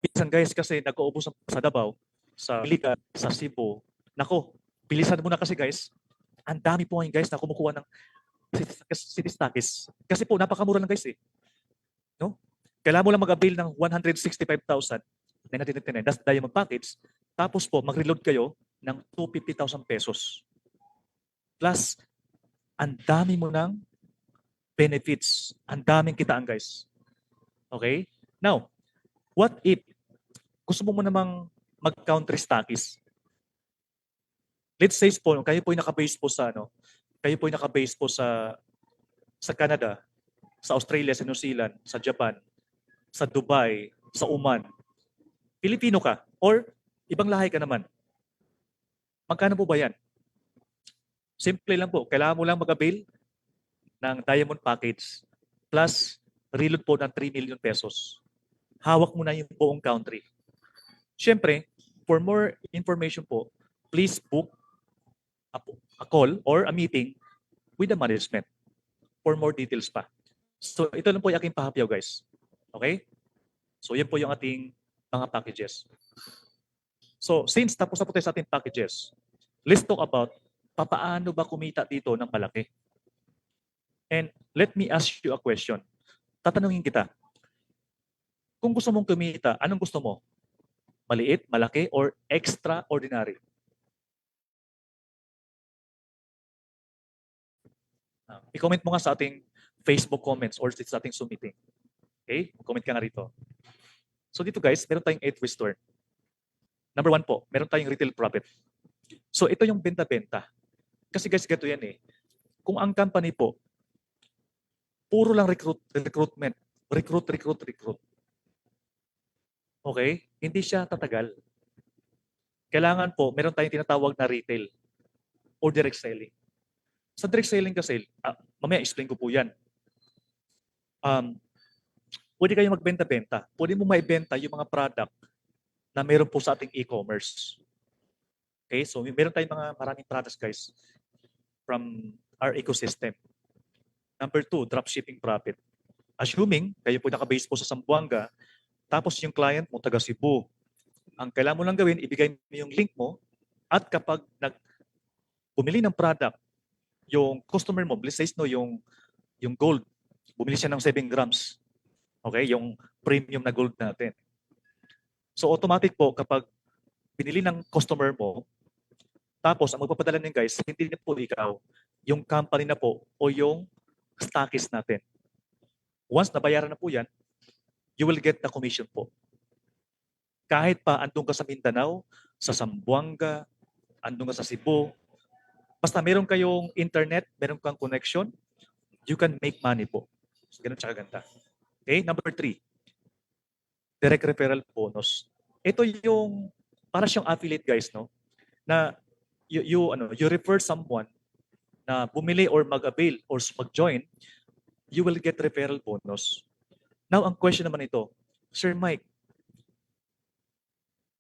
bilisan guys kasi nag-uubos sa Davao, sa Iligan, sa Cebu. Nako, bilisan mo na kasi guys. Ang dami po ngayon guys na kumukuha ng city stockist. Kasi po napakamura lang guys eh. No? Kailangan mo lang mag-avail ng 165,999. That's diamond package. Tapos po mag-reload kayo ng 250,000 pesos. Plus, ang dami mo ng benefits. Ang daming kitaan guys. Okay? Now, what if gusto mo namang mag-country stockist? Let's say po, kayo po yung naka-base po sa kayo po yung naka-base po sa Canada, sa Australia, sa New Zealand, sa Japan, sa Dubai, sa Oman. Pilipino ka or ibang lahi ka naman. Magkano po ba yan? Simple lang po. Kailangan mo lang mag-avail ng diamond package plus reload po ng 3 million pesos. Hawak mo na yung buong country. Siyempre, for more information po, please book a call or a meeting with the management for more details pa. So ito lang po yung aking pahapyaw guys. Okay? So yan po yung ating mga packages. So since tapos na po tayo sa ating packages, let's talk about paano ba kumita dito ng malaki. And let me ask you a question. Tatanungin kita. Kung gusto mong kumita, anong gusto mo? Maliit, malaki, or extraordinary? I-comment mo nga sa ating Facebook comments or sa ating Zoom meeting. Okay? Comment ka nga rito. So dito guys, meron tayong 8 ways to earn. Number 1 po, meron tayong retail profit. So ito yung benta-benta. Kasi guys, gato yan eh. Kung ang company po, puro lang recruitment. Recruit. Okay? Hindi siya tatagal. Kailangan po, meron tayong tinatawag na retail or direct selling. Sa direct selling kasi, mamaya explain ko po yan. Pwede kayo magbenta-benta. Pwede mo maibenta yung mga product na meron po sa ating e-commerce. Okay? So, meron tayong maraming products guys from our ecosystem. Number 2, dropshipping profit. Assuming kayo po nakabase po sa Zamboanga, tapos yung client mo taga Cebu. Ang kailangan mo lang gawin, ibigay mo yung link mo at kapag bumili ng product, yung customer mo, let's say yung gold, bumili siya ng 7 grams. Okay, yung premium na gold natin. So automatic po kapag binili ng customer mo, tapos ang magpapadala niyan guys, hindi na po ikaw, yung company na po o yung stockist natin. Once nabayaran na po yan, you will get the commission po. Kahit pa andun ka sa Mindanao, sa Zamboanga, andun ka sa Cebu, basta meron kayong internet, meron kang connection, you can make money po. So, ganun tsaka ganda. Okay, number 3. Direct referral bonus. Ito yung para siyang affiliate guys, no? Na you refer someone na bumili or mag-avail or mag-join, you will get referral bonus. Now, ang question naman ito, Sir Mike,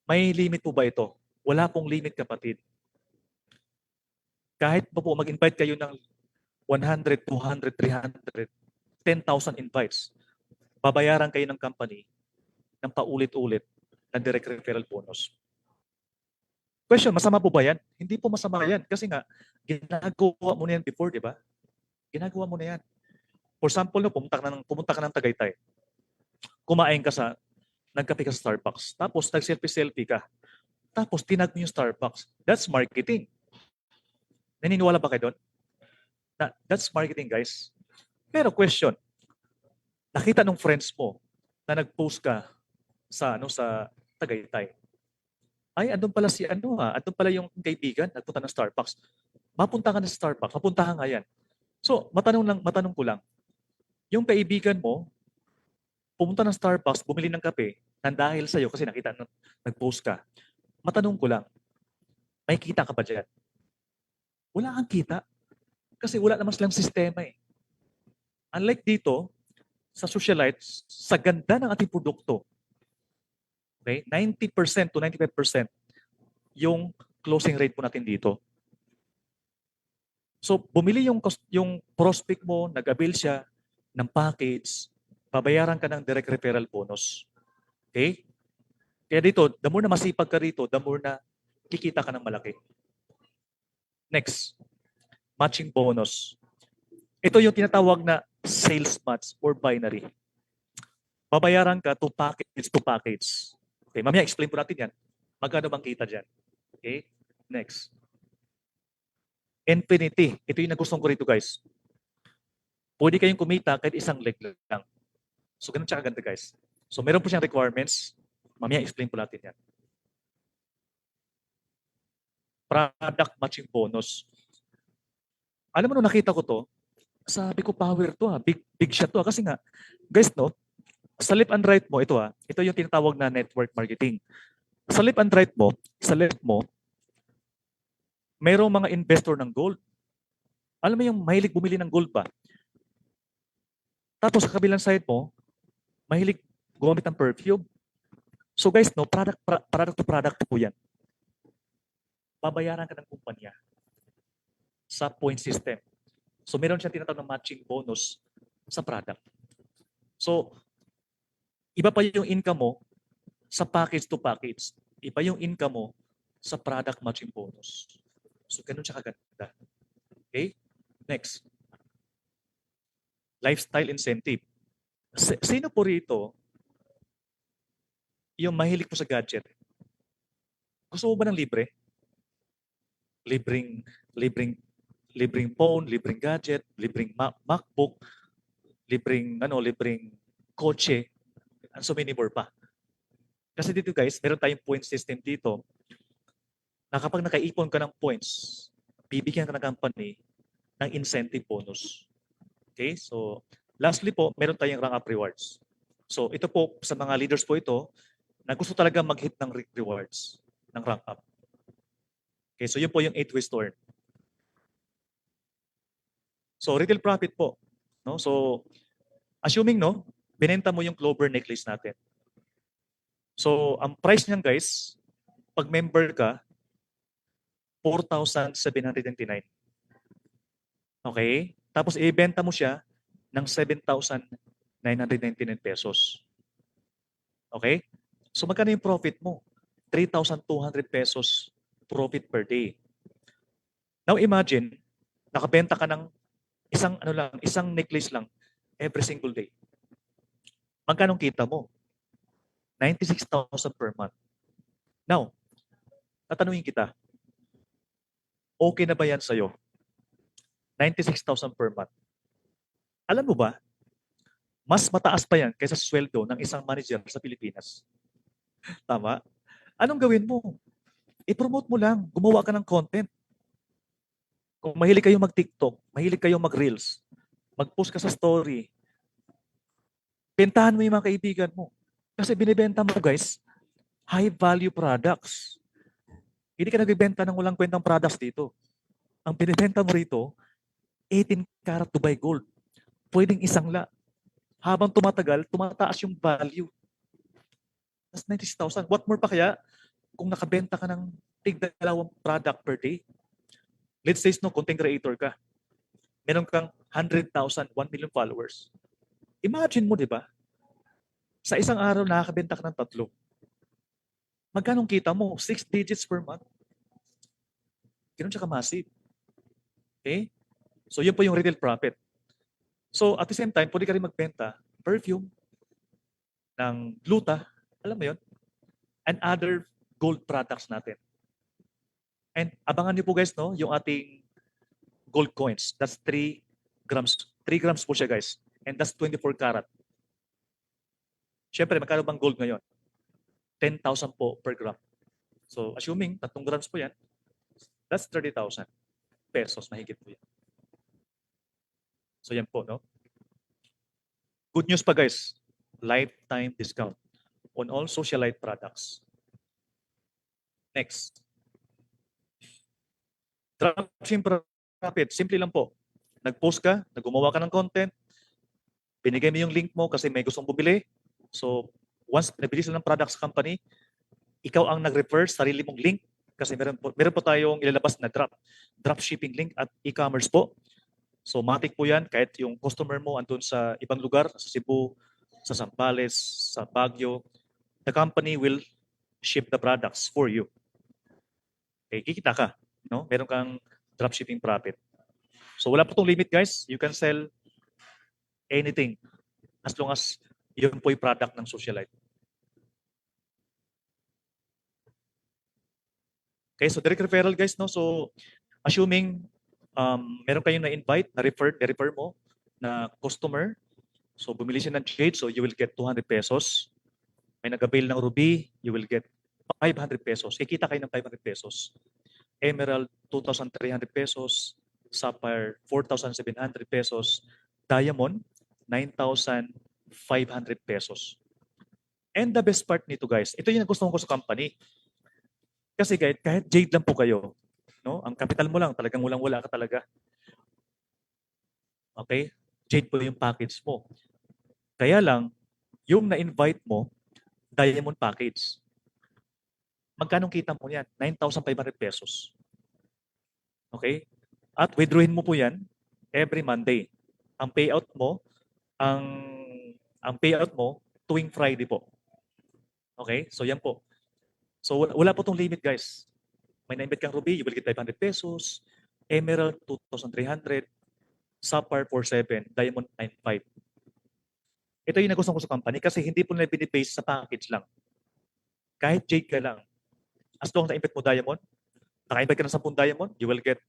may limit po ba ito? Wala pong limit kapatid. Kahit pa po mag-invite kayo ng 100, 200, 300, 10,000 invites, babayaran kayo ng company ng paulit-ulit na direct referral bonus. Question, masama po ba yan? Hindi po masama yan. Kasi nga, ginagawa mo na yan before, di ba? Ginagawa mo na yan. For example, no, pumunta ka ng Tagaytay. Kumain ka nagkape ka sa Starbucks. Tapos nag-selfie-selfie ka. Tapos tinag mo yung Starbucks. That's marketing. Naniniwala ba kayo doon? That's marketing, guys. Pero question, nakita nung friends mo na nag-post ka sa Tagaytay. Ay, andun pala andun pala yung kaibigan, nagpunta ng Starbucks. Mapunta ka na sa Starbucks, mapunta ka nga yan. So, matanong ko lang, yung kaibigan mo, pumunta ng Starbucks, bumili ng kape, nang dahil sa'yo kasi nakita nag-post ka. Matanong ko lang, may kita ka ba dyan? Wala kang kita. Kasi wala naman silang sistema eh. Unlike dito, sa socialites, sa ganda ng ating produkto, okay, 90% to 95% yung closing rate po natin dito. So, bumili yung prospect mo, nag-avail siya ng package, babayaran ka ng direct referral bonus. Okay? Kaya dito, the more na masipag ka rito, the more na kikita ka ng malaki. Next, matching bonus. Ito yung tinatawag na sales match or binary. Babayaran ka to package. Okay, mamaya explain po natin yan. Magkano bang kita dyan? Okay, next. Infinity. Ito yung nagustuhan ko rito guys. Pwede kayong kumita kahit isang leg lang. So ganun tsaka ganda guys. So meron po siyang requirements. Mamaya explain po natin yan. Product matching bonus. Alam mo nung nakita ko to, sabi ko power to ha. Big shot to ha. Kasi nga, guys no, sa left and right mo, ito yung tinatawag na network marketing. Sa left and right mo, sa left mo, mayroong mga investor ng gold. Alam mo yung mahilig bumili ng gold pa. Tapos sa kabilang side mo, mahilig gumamit ng perfume. So guys, no, product to product po yan. Babayaran ka ng kumpanya sa point system. So meron siyang tinatawag na matching bonus sa product. So, iba pa yung income mo sa package to package. Iba yung income mo sa product matching bonus. So, ganun siya kaganda. Okay? Next. Lifestyle incentive. Sino po rito yung mahilig po sa gadget? Gusto mo ba ng libre? Libreng phone, libreng gadget, libreng MacBook, libreng kotse, and so many more pa. Kasi dito guys, meron tayong point system dito na kapag nakaipon ka ng points, bibigyan ka ng company ng incentive bonus. Okay? So, lastly po, meron tayong rank up rewards. So, ito po, sa mga leaders po ito, na gusto talaga mag-hit ng rewards, ng rank up. Okay, so yun po yung 8 ways to earn. So, retail profit po. No? So, assuming, no, binenta mo yung Clover necklace natin. So, ang price niyan guys, pag member ka, 4,799. Okay? Tapos ibenta mo siya ng 7,999 pesos. Okay? So magkano yung profit mo? 3,200 pesos profit per day. Now imagine, nakabenta ka ng isang necklace lang every single day. Magkano kita mo? 96,000 per month. Now, tatanungin kita, okay na ba yan sa'yo? 96,000 per month. Alam mo ba, mas mataas pa yan kaysa sweldo ng isang manager sa Pilipinas. Tama? Anong gawin mo? I-promote mo lang. Gumawa ka ng content. Kung mahilig kayo mag-TikTok, mahilig kayo mag-Reels, mag-post ka sa story, bentahan mo yung mga kaibigan mo. Kasi binibenta mo, guys, high-value products. Hindi ka nagbibenta ng walang kwentang products dito. Ang binibenta mo rito, 18 karat Dubai Gold. Pwedeng isang la. Habang tumatagal, tumataas yung value. That's 96,000. What more pa kaya kung nakabenta ka ng tig-dalawang product per day? Let's say, no, content creator ka. Meron kang 100,000, 1 million followers. Imagine mo, di ba? Sa isang araw, nakakabenta ka ng 3. Magkano kita mo? 6 digits per month. Ganun siya ka-massive. Okay? So, yun po yung retail profit. So, at the same time, pwede ka rin magbenta perfume ng gluta, alam mo yun, and other gold products natin. And abangan niyo po guys, no, yung ating gold coins. That's 3 grams. 3 grams po siya guys. And that's 24 karat. Siyempre, magkano bang gold ngayon? 10,000 po per gram. So, assuming 3 grams po yan, that's 30,000 pesos. Mahigit po yan. So, yan po, no? Good news pa guys. Lifetime discount on all socialite products. Next. Dropshipping profit. Simple lang po. Nag-post ka, nag-gumawa ka ng content, binigay mo yung link mo kasi may gustong bumili. So, once nabili sila ng products company, ikaw ang nag-refer sa sarili mong link kasi meron po tayong ilalabas na dropshipping link at e-commerce po. So, matik po yan kahit yung customer mo andun sa ibang lugar, sa Cebu, sa Zambales, sa Baguio, the company will ship the products for you. Okay, kikita ka. No? Meron kang dropshipping profit. So, wala po itong limit guys. You can sell anything as long as yun po yung product ng socialite. Okay, so direct referral guys, no? So, assuming meron kayong na-invite, na-refer mo na customer, so bumili siya ng jade, so you will get 200 pesos. May nag-avail ng ruby, you will get 500 pesos. Kikita kayo ng 500 pesos. Emerald, 2,300 pesos. Sapphire, 4,700 pesos. Diamond, 9,500 pesos. And the best part nito guys, ito yung gusto ko sa company. Kasi kahit jade lang po kayo, no? Ang capital mo lang, talagang walang-wala ka talaga. Okay? Jade po yung package mo. Kaya lang, yung na-invite mo, diamond package. Magkano kita mo yan? 9,500 pesos. Okay? At withdrawin mo po yan every Monday. Ang payout mo, tuwing Friday po. Okay? So yan po. So wala po tong limit guys. May na-invite kang ruby, you will get 500 pesos. Emerald, 2,300. Sapphire, 4,700. Diamond, 9,500. Ito yung nagustuhan ko sa company kasi hindi po nila binibase sa package lang. Kahit jade ka lang. As long as na-invite mo diamond, naka-invite ka ng 10 diamond, you will get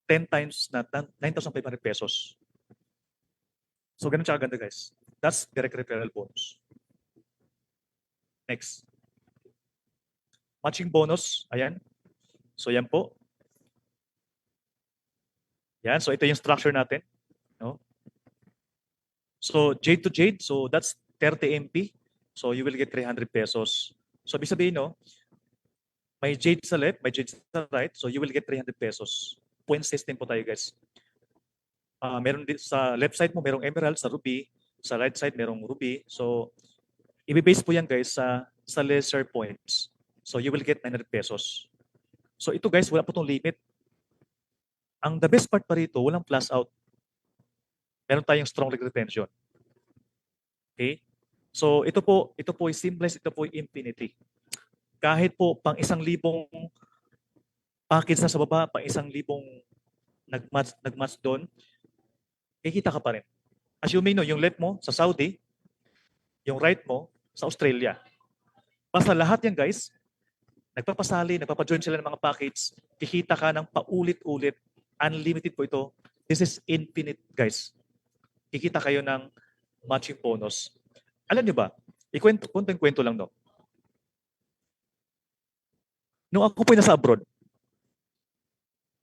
10 times na 9,500 pesos. So ganun siya ganda guys. That's direct referral bonus. Next. Matching bonus. Ayan. So yan po. Yan. So ito yung structure natin. No? So jade to jade. So that's 30 MP. So you will get 300 pesos. So ibig sabihin, no? May jade sa left, may jade sa right. So you will get 300 pesos. Point system po tayo guys. Meron din sa left side mo, merong emerald sa ruby. Sa right side, merong ruby. So i-base po yan guys sa lesser points. So you will get 900 pesos. So ito guys, wala po itong limit. Ang the best part pa rito, walang plus out. Meron tayong strong leg retention. Okay? So ito po is seamless, ito po yung infinity. Kahit po pang 1,000 package na sa baba, pang 1,000 nag-match doon, kikita ka pa rin. Assuming no, yung left mo sa Saudi, yung right mo sa Australia. Basta lahat yan guys, nagpapasali, nagpapajoin sila ng mga package, kikita ka ng paulit-ulit, unlimited po ito. This is infinite guys. Kikita kayo ng matching bonus. Alam niyo ba, kwento lang no. Nung ako po ay nasa abroad,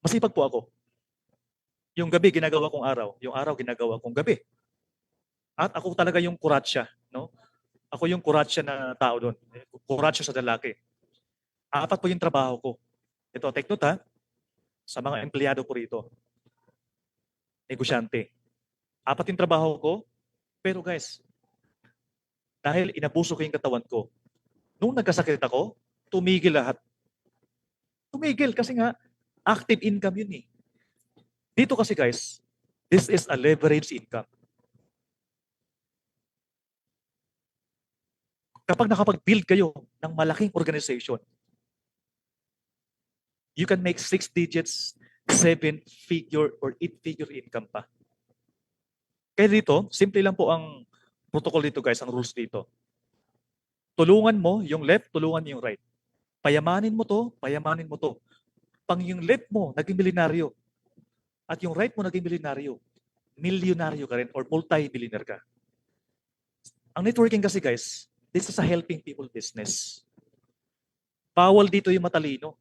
masipag po ako. Yung gabi ginagawa kong araw, yung araw ginagawa kong gabi. At ako talaga yung kuratsya, no? Ako yung kuratsya na tao doon. Kuratsya sa lalaki. Apat po yung trabaho ko. Ito, take note ha, sa mga empleyado po rito. Negosyante. Apat yung trabaho ko, pero guys, dahil inabuso ko yung katawan ko, nung nagkasakit ako, tumigil lahat. Tumigil kasi nga, active income yun eh. Dito kasi guys, this is a leverage income. Kapag nakapag-build kayo ng malaking organization, you can make 6 digits, 7-figure or 8-figure income pa. Kaya dito, simple lang po ang protocol dito guys, ang rules dito. Tulungan mo yung left, tulungan mo yung right. Payamanin mo to, payamanin mo to. Pang yung left mo, naging milyonaryo. At yung right mo, naging milyonaryo ka rin or multi-billionaire ka. Ang networking kasi guys, this is a helping people business. Bawal dito yung matalino.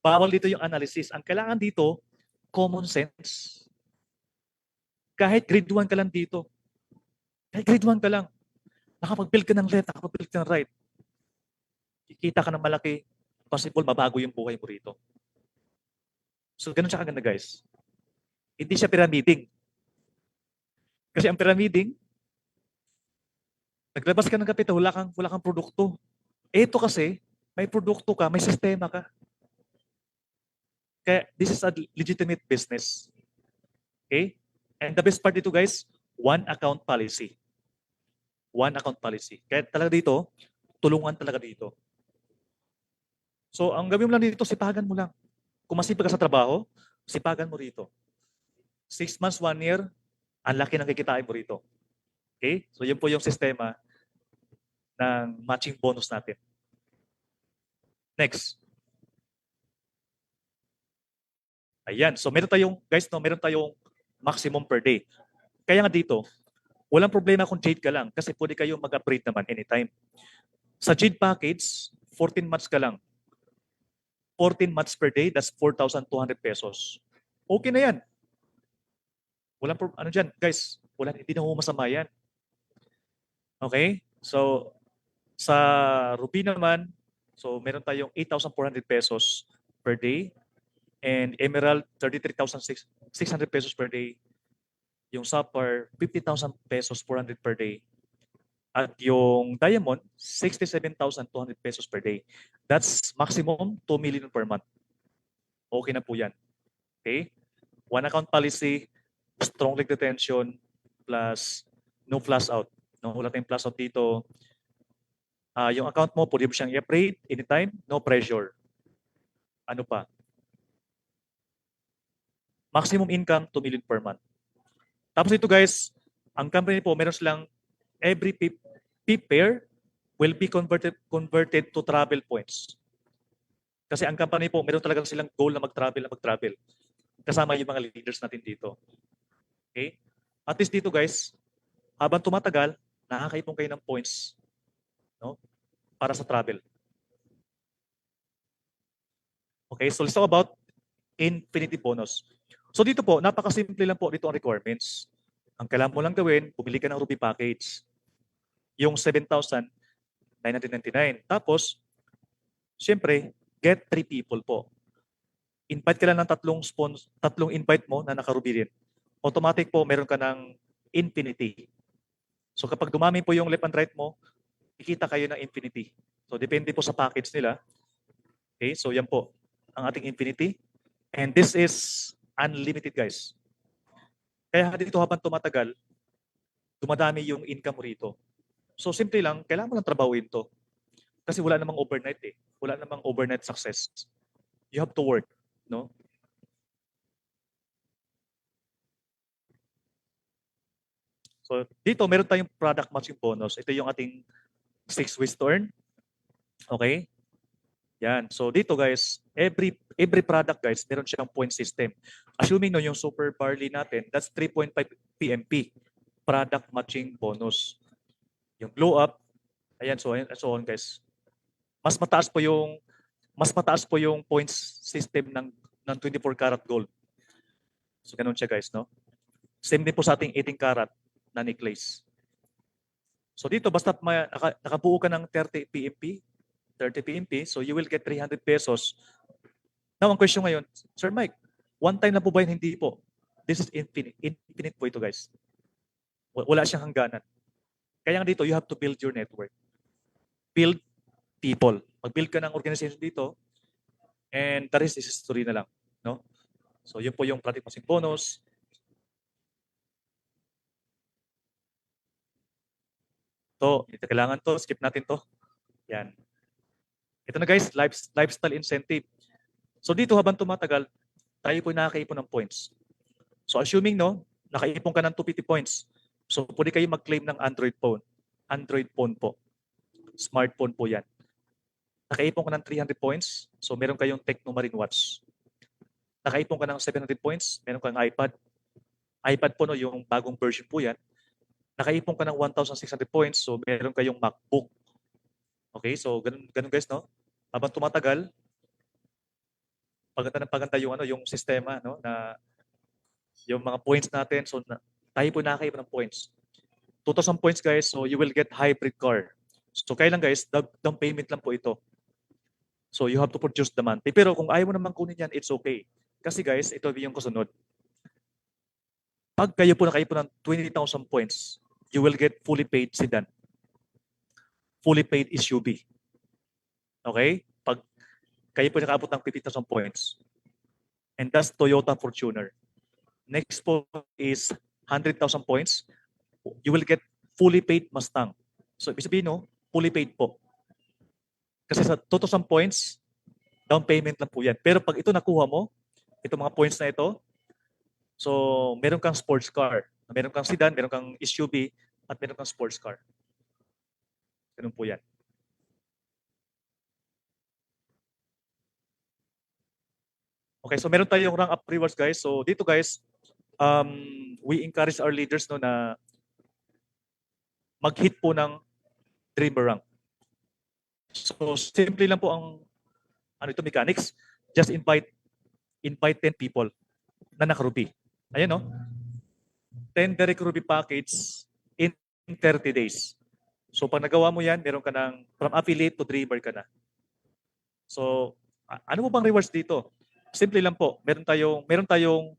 Bawal dito yung analysis. Ang kailangan dito, common sense. Kahit grade 1 ka lang dito. Kahit grade 1 ka lang. Nakapag-build ka ng left, nakapag-build ka ng right. Kikita ka ng malaki, possible mabago yung buhay mo rito. So ganun siya kaganda guys. Hindi siya pyramiding. Kasi ang pyramiding, naglabas ka ng kapita, wala kang produkto. Ito kasi, may produkto ka, may sistema ka. Kaya this is a legitimate business. Okay? And the best part dito guys, one account policy. One account policy. Kaya talaga dito, tulungan talaga dito. So ang gawin mo lang dito, sipagan mo lang. Kung masipag ka sa trabaho, sipagan mo rito. 6 months, 1 year, ang laki ng kikitain mo rito. Okay? So yun po yung sistema ng matching bonus natin. Next. Ayan. So meron tayong, guys, no, meron tayong maximum per day. Kaya nga dito, walang problema kung Jade ka lang kasi pwede kayo mag-upgrade naman anytime. Sa Jade package, 14 months ka lang. 14 months per day, that's 4,200 pesos. Okay na yan. Walang ano dyan, guys, hindi na masama yan. Okay? So, sa Ruby naman, so meron tayong 8,400 pesos per day. And Emerald, 33,600 pesos per day. Yung Sapphire, 50,000 pesos 400 per day. At yung Diamond, 67,200 pesos per day. That's maximum 2 million per month. Okay na po yan. Okay? One account policy, strong leg retention, plus no flash out. No, wala tayong flash out dito. Yung account mo, pwede mo siyang i-upgrade anytime, no pressure. Ano pa? Maximum income, 2 million per month. Tapos ito guys, ang company po, meron silang every PIP pair will be converted to travel points. Kasi ang company po, meron talagang silang goal na mag-travel. Kasama yung mga leaders natin dito. Okay? At least dito guys, habang tumatagal, nakakaipon kayo ng points, no? Para sa travel. Okay, so let's talk about infinity bonus. So dito po, napakasimple lang po dito ang requirements. Ang kailangan mo lang gawin, bumili ka ng Ruby package. Yung 7,999. Tapos, siyempre, get 3 people po. Invite ka lang ng tatlong invite mo na naka-Ruby rin. Automatic po, meron ka ng infinity. So kapag dumami po yung left and right mo, kikita kayo ng infinity. So depende po sa package nila. Okay, so yan po ang ating infinity. And this is unlimited guys. Kaya dito habang tumatagal, dumadami yung income mo rito. So simple lang, kailangan mo lang trabahuin to. Kasi wala namang overnight eh. Wala namang overnight success. You have to work, no? So dito meron tayong product matching bonus. Ito yung ating 6 ways to earn. Okay? Yan. So dito guys, every product guys, meron siyang point system. Assuming no yung super barley natin, that's 3.5 PMP product matching bonus. Yung blow up, ayan so on guys. Mas mataas po yung points system ng 24 karat gold. So ganun siya guys, no? Same din po sa ating 18 karat na necklace. So dito basta nakabuo ka ng 30 PMP, so you will get 300 pesos. Now ang question ngayon, Sir Mike, one time na po ba yun? Hindi po. This is infinite. Infinite po ito guys. Wala siyang hangganan. Kaya nga dito, you have to build your network. Build people. Mag-build ka ng organization dito, and the rest is history na lang. No? So yun po yung product matching bonus. To, kailangan to, skip natin to. Yan. Ito na guys, lifestyle incentive. So dito habang tumatagal, tayo po nakakaipon ng points. So assuming no, nakaipon ka ng 250 points. So pwede kayo mag-claim ng Android phone. Android phone po. Smartphone po yan. Nakaipon ka ng 300 points, so meron kayong Tecno Marine Watch. Nakaipon ka ng 700 points, meron kang iPad. iPad po no, yung bagong version po yan. Nakaipon ka ng 1,600 points, so meron kayong MacBook. Okay, so ganun guys, no? Habang tumatagal, paganda yung sistema, no, na yung mga points natin, so tayo po nakakaipon ng points. 2,000 points guys, so you will get hybrid car. So kailan guys, down payment lang po ito. So you have to produce the monthly. Pero kung ayaw mo naman kunin yan, it's okay. Kasi guys, ito yung kasunod. Pag kayo po nakaipon ng 20,000 points, you will get fully paid sedan. Fully paid SUV. Okay? Pag kayo po nakaabot ng 50,000 points. And that's Toyota Fortuner. Next po is 100,000 points. You will get fully paid Mustang. So ibig sabihin no, fully paid po. Kasi sa 2,000 points, down payment lang po yan. Pero pag ito nakuha mo, itong mga points na ito, so meron kang sports car, meron kang sedan, meron kang SUV, at meron kang sports car. Ganun po yan. Okay, so meron tayong rank up rewards guys. So dito guys, we encourage our leaders no na mag-hit po ng Dreamer rank. So simple lang po ang mechanics. Just invite 10 people na naka-Ruby. Ayan no. 10 direct Ruby package in 30 days. So pag nagawa mo yan, meron ka ng from affiliate to Dreamer ka na. So ano mo bang rewards dito? Simple lang po. Meron tayong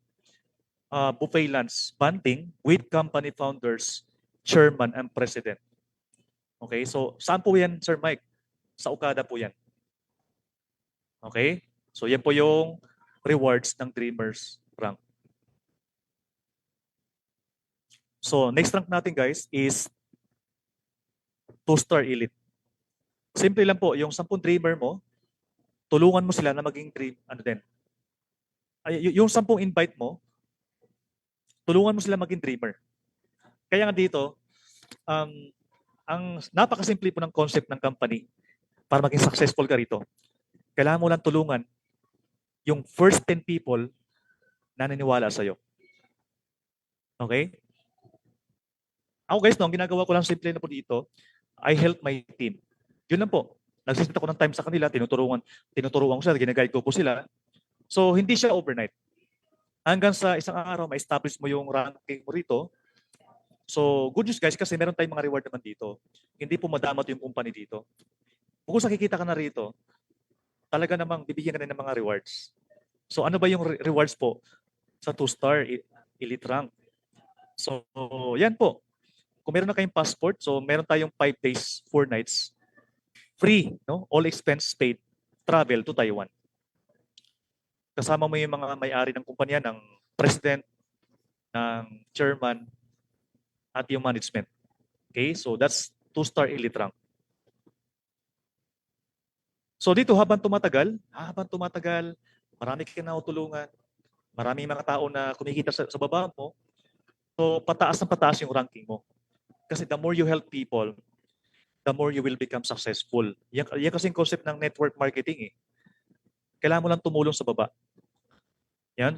buffet lunch bonding with company founders, chairman, and president. Okay, so saan po yan, Sir Mike? Sa Okada po yan. Okay, so yan po yung rewards ng Dreamers rank. So next rank natin guys is 2-star elite. Simple lang po, yung 10 dreamer mo, tulungan mo sila na maging dream, yung 10 invite mo, tulungan mo sila maging dreamer. Kaya nga dito, ang napakasimple po ng concept ng company para maging successful ka rito. Kailangan mo lang tulungan yung first 10 people na naniniwala sa'yo. Okay? Ako guys, no, ang ginagawa ko lang simple na po dito, I help my team. Yun lang po. Nagsisit ako ng time sa kanila, tinuturuan ko sila, ginaguide ko po sila. So, hindi siya overnight. Hanggang sa isang araw, ma-establish mo yung ranking mo rito. So, good news guys, kasi meron tayong mga reward naman dito. Hindi po madamat yung company dito. Kung nakikita ka na rito, talaga namang bibigyan ka na ng mga rewards. So, ano ba yung rewards po sa 2-star elite rank? So, yan po. Kung meron na kayong passport, so meron tayong 5 days, 4 nights, free, no? All expense paid, travel to Taiwan. Kasama mo yung mga may-ari ng kumpanya, ng president, ng chairman, at yung management. Okay, so that's 2-star elite rank. So dito habang tumatagal, marami kang natutulungan, maraming mga tao na kumikita sa baba mo. So pataas ng pataas yung ranking mo. Kasi the more you help people, the more you will become successful. Yan kasing concept ng network marketing eh. Kailangan mo lang tumulong sa baba. Yan.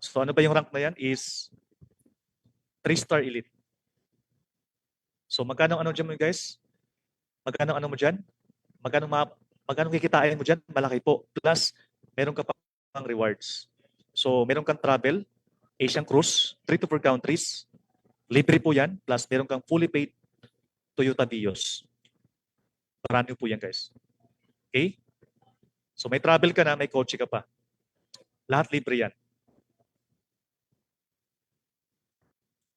So ano ba yung rank na yan is 3-star elite. So magkano ano dyan mo guys? Magkano ano mo dyan? Magkano kikitain mo dyan? Malaki po. Plus, meron ka pang rewards. So meron kang travel, Asian cruise, 3 to 4 countries. Libre po yan. Plus meron kang fully paid Toyota Vios. Brand new po yan guys. Okay? So may travel ka na, may kotse ka pa. Lahat libre yan.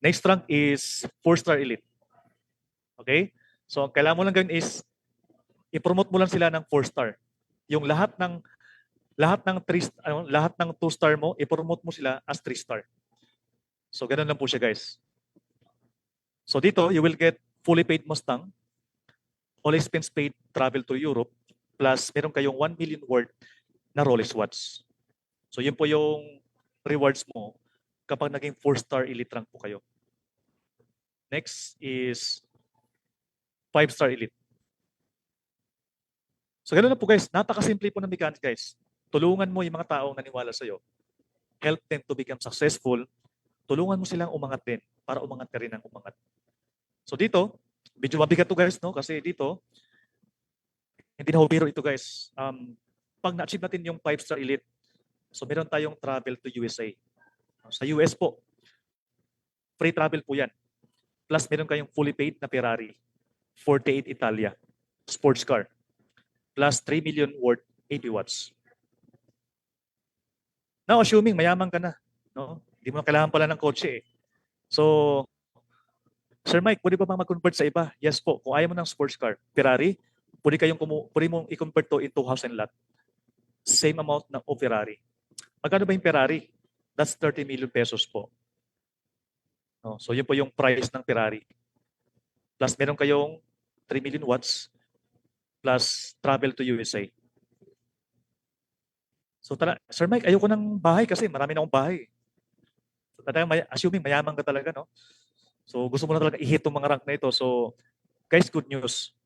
Next rank is 4-star elite. Okay? So kailangan mo lang gawin is i-promote mo lang sila ng 4-star. Yung lahat ng 2-star mo, i-promote mo sila as 3-star. So ganun lang po siya guys. So dito, you will get fully paid Mustang, all expense paid travel to Europe, plus meron kayong 1 million worth na Rolex watch. So yun po yung rewards mo kapag naging 4-star elite rank po kayo. Next is 5-star elite. So ganoon na po guys, napakasimple po ng mechanics guys. Tulungan mo yung mga taong naniwala sa'yo. Help them to become successful. Tulungan mo silang umangat din para umangat ka rin ng umangat. So dito, medyo mabigat to guys, no? Kasi dito, hindi na ho biro ito guys. Pag na-achieve natin yung 5-star elite, so meron tayong travel to USA. Sa US po, free travel po yan. Plus meron kayong fully paid na Ferrari, 48 Italia, sports car. Plus 3 million worth 80 watts. Now, assuming mayaman ka na, no? Hindi mo na kailangan pala ng kotse eh. So, Sir Mike, pwede ba bang mag-convert sa iba? Yes po. Kung ayaw mo ng sports car, Ferrari, pwede mong i-convert to into house and lot. Same amount ng Ferrari. Magkano ba yung Ferrari? That's 30 million pesos po. No? So, yun po yung price ng Ferrari. Plus, meron kayong 3 million watts plus travel to USA. So, Sir Mike, ayoko ng bahay kasi marami na akong bahay. So, assuming mayaman ka talaga, no? So, gusto mo na talaga i-hit itong mga rank na ito. So, guys, good news.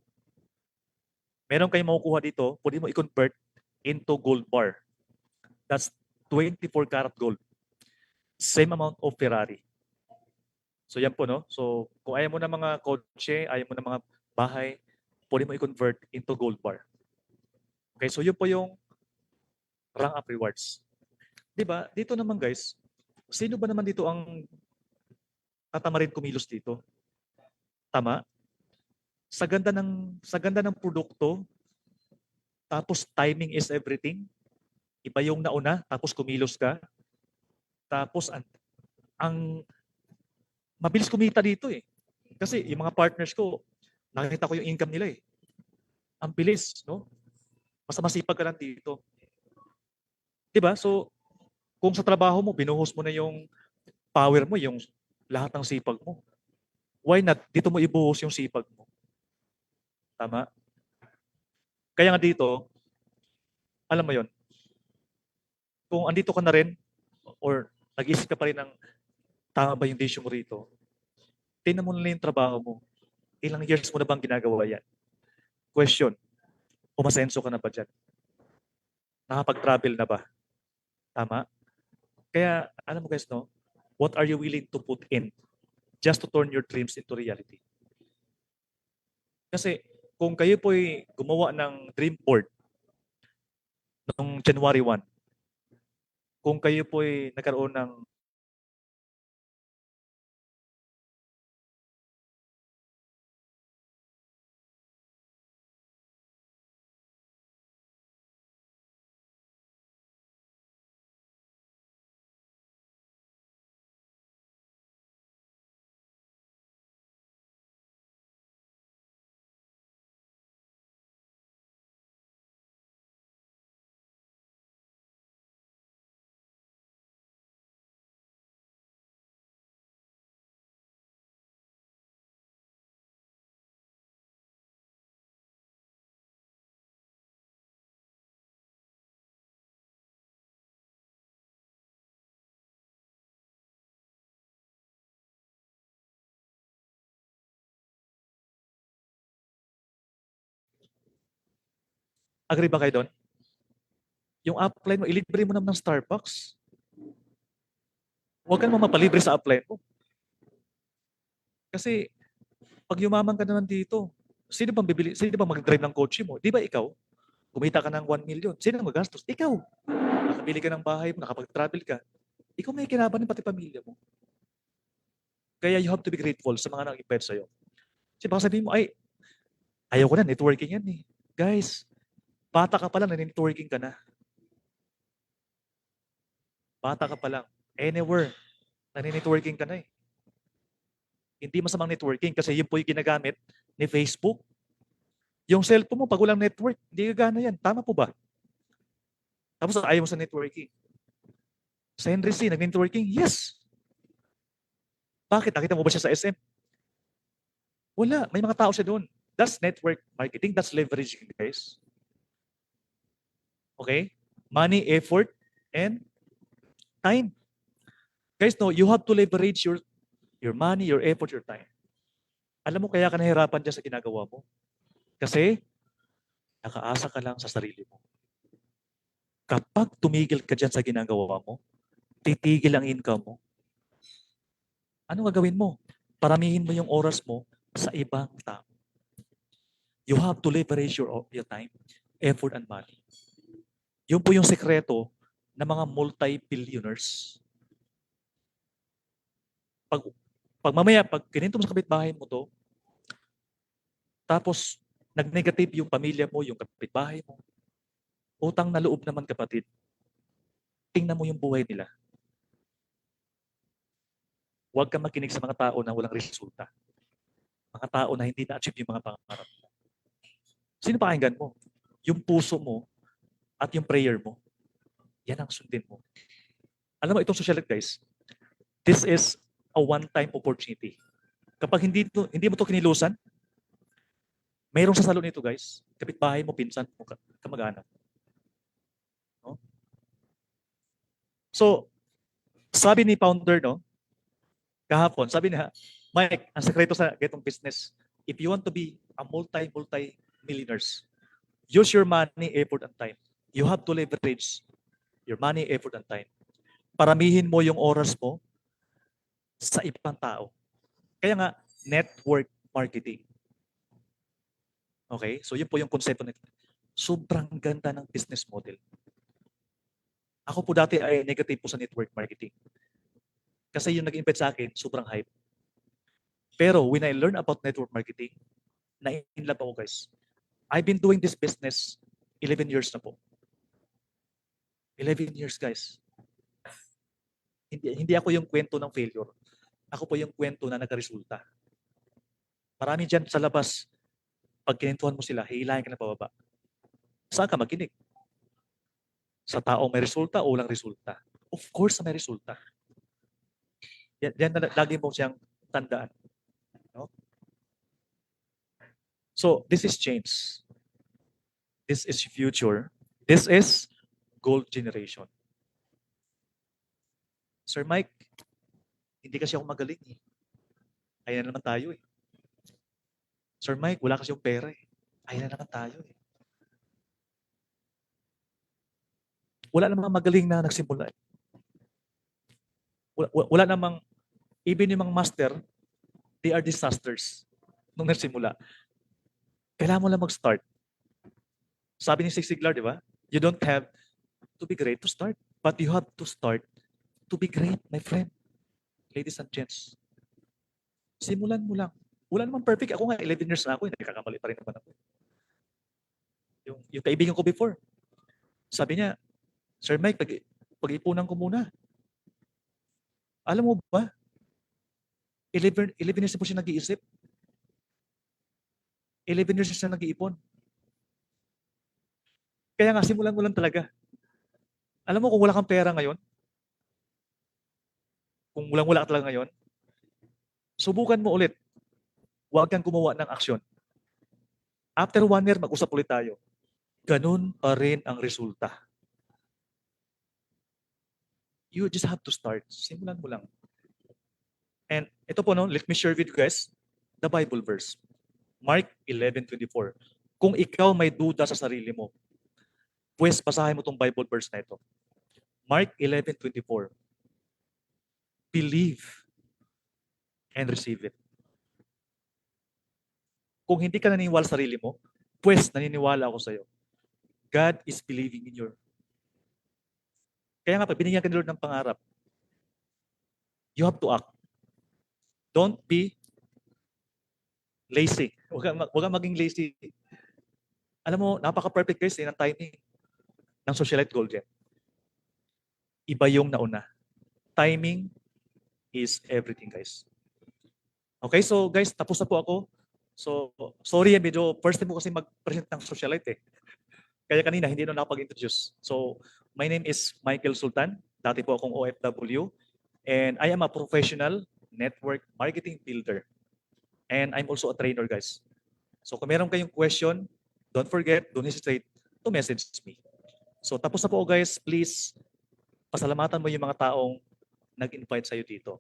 Meron kayong makukuha dito, pwede mo i-convert into gold bar. That's 24 karat gold. Same amount of Ferrari. So, yan po, no? So, kung ayaw mo na mga kotse, ayaw mo na mga bahay, pwede mo i-convert into gold bar. Okay, so yun po yung rank up rewards. Diba? Dito naman guys, sino ba naman dito ang tatamarin kumilos dito? Tama? Sa ganda ng produkto, tapos timing is everything. Iba yung nauna, tapos kumilos ka. Tapos ang mabilis kumita dito eh. Kasi yung mga partners ko, nakikita ko yung income nila eh. Ang bilis, no? Basta masipag ka lang dito. Diba? So, kung sa trabaho mo, binuhos mo na yung power mo, yung lahat ng sipag mo. Why not? Dito mo ibuhos yung sipag mo. Tama? Kaya nga dito, alam mo yon, kung andito ka na rin, or nag-isip ka pa rin ng tama ba yung decision mo rito, tingnan mo na lang yung trabaho mo. Ilang years mo na bang ginagawa yan? Question, umasenso ka na ba dyan? Nakapag-travel na ba? Tama? Kaya, alam mo guys, no? What are you willing to put in just to turn your dreams into reality? Kasi, kung kayo po'y gumawa ng dream board noong January 1, kung kayo po'y nagkaroon ng Agree ba kayo doon? Yung upline mo, ilibre mo naman ng Starbucks. Huwag ka naman mapalibre sa upline mo. Kasi pag yumaman ka naman dito, sino bang bibili, sino bang mag-drive ng kotse mo? Di ba ikaw? Kumita ka ng 1 million. Sino ang magastos? Ikaw. Nakabili ka ng bahay mo, nakapag-travel ka. Ikaw may kinaban pati pamilya mo. Kaya you have to be grateful sa mga nag-invite sa'yo. Kasi baka sabihin mo, ay, ayaw ko na, networking yan eh. Guys, bata ka pa lang, networking ka na. Bata ka pa lang. Anywhere, networking ka na eh. Hindi masamang networking kasi yun po yung ginagamit ni Facebook. Yung cellphone mo, pag walang network, hindi gagana yan. Tama po ba? Tapos ayaw mo sa networking. Sa Henry C, nag-networking? Yes. Bakit? Nakita mo ba siya sa SM? Wala. May mga tao siya doon. That's network marketing. That's leveraging, guys. Okay? Money, effort, and time. Guys, no, you have to leverage your money, your effort, your time. Alam mo kaya ka nahirapan dyan sa ginagawa mo? Kasi nakaasa ka lang sa sarili mo. Kapag tumigil ka dyan sa ginagawa mo, titigil ang income mo. Ano gagawin mo? Paramihin mo yung oras mo sa ibang tao. You have to leverage your time, effort, and money. Yun po yung sekreto ng mga multi-billionaires. Pag mamaya, pag kininto mo sa kapitbahay mo to, tapos nag-negative yung pamilya mo, yung kapitbahay mo, utang na loob naman kapatid, tingnan mo yung buhay nila. Huwag kang makinig sa mga tao na walang resulta. Mga tao na hindi na-achieve yung mga pangarap mo. Sino pakinggan mo? Yung puso mo at yung prayer mo. Yan ang sundin mo. Alam mo, itong social guys, this is a one-time opportunity. Kapag hindi mo to kinilusan, mayroong sasalo nito guys. Kapitbahay mo, pinsan mo, kamag-anak. No? So, sabi ni founder, no, kahapon, sabi niya, Mike, ang sekreto sa getong business, if you want to be a multi-millionaires, use your money, effort, and time. You have to leverage your money, effort, and time. Paramihin mo yung oras mo sa ibang tao. Kaya nga, network marketing. Okay? So yun po yung konsepto nito. Sobrang ganda ng business model. Ako po dati ay negative po sa network marketing. Kasi yung nag-invite sa akin, sobrang hype. Pero when I learn about network marketing, na-inlove ako guys. I've been doing this business 11 years na po. 11 years guys. Hindi ako yung kwento ng failure. Ako po yung kwento na nagkaresulta. Marami dyan sa labas, pag kinintuhan mo sila, hihilahin ka na pababa. Saan ka makinig? Sa taong may resulta o walang resulta? Of course, may resulta. Yan na lagi mo siyang tandaan. No? So, this is change. This is future. This is gold generation. Sir Mike, hindi kasi ako magaling eh. Ayan na naman tayo eh. Sir Mike, wala kasi yung pera eh. Ayan na naman tayo eh. Wala namang magaling na nagsimula eh. Wala namang, even yung mga master, they are disasters nung nagsimula. Kailangan mo lang mag-start. Sabi ni Zig Ziglar, di ba? You don't have to be great to start, but you have to start to be great, my friend. Ladies and gents. Simulan mo lang. Wala namang perfect. Ako nga, 11 years na ako, nagkakamali pa rin naman ako. Yung kaibigan ko before, sabi niya, Sir Mike, pag-ipunan ko muna. Alam mo ba, 11 years na po siya nag-iisip. 11 years na siya nag-iipon. Kaya nga, simulan mo lang talaga. Alam mo, kung wala kang pera ngayon, kung walang-wala ka talaga ngayon, subukan mo ulit. Huwag kang gumawa ng aksyon. After 1 year, mag-usap ulit tayo. Ganun pa rin ang resulta. You just have to start. Simulan mo lang. And ito po, no, let me share with you guys the Bible verse. Mark 11:24. Kung ikaw may duda sa sarili mo, Pwes, basahin mo tong Bible verse na ito. Mark 11:24. Believe and receive it. Kung hindi ka naniniwala sa sarili mo, pwes naniniwala ako sa iyo. God is believing in your. Kaya nga, pag binigyan ka ni Lord ng pangarap, you have to act. Don't be lazy. Huwag kang maging lazy. Alam mo, napaka-perfect guys ng timing ng Socialite Gold Gem. Iba yung nauna. Timing is everything, guys. Okay, so guys, tapos na po ako. So, sorry, medyo first time po kasi mag-present ng Socialite eh. Kaya kanina, hindi na nakapag-introduce. So, my name is Michael Sultan. Dati po akong OFW. And I am a professional network marketing builder. And I'm also a trainer, guys. So, kung meron kayong question, don't forget, don't hesitate to message me. So, tapos na po, guys. Please, pasalamatan mo yung mga taong nag-invite sa'yo dito.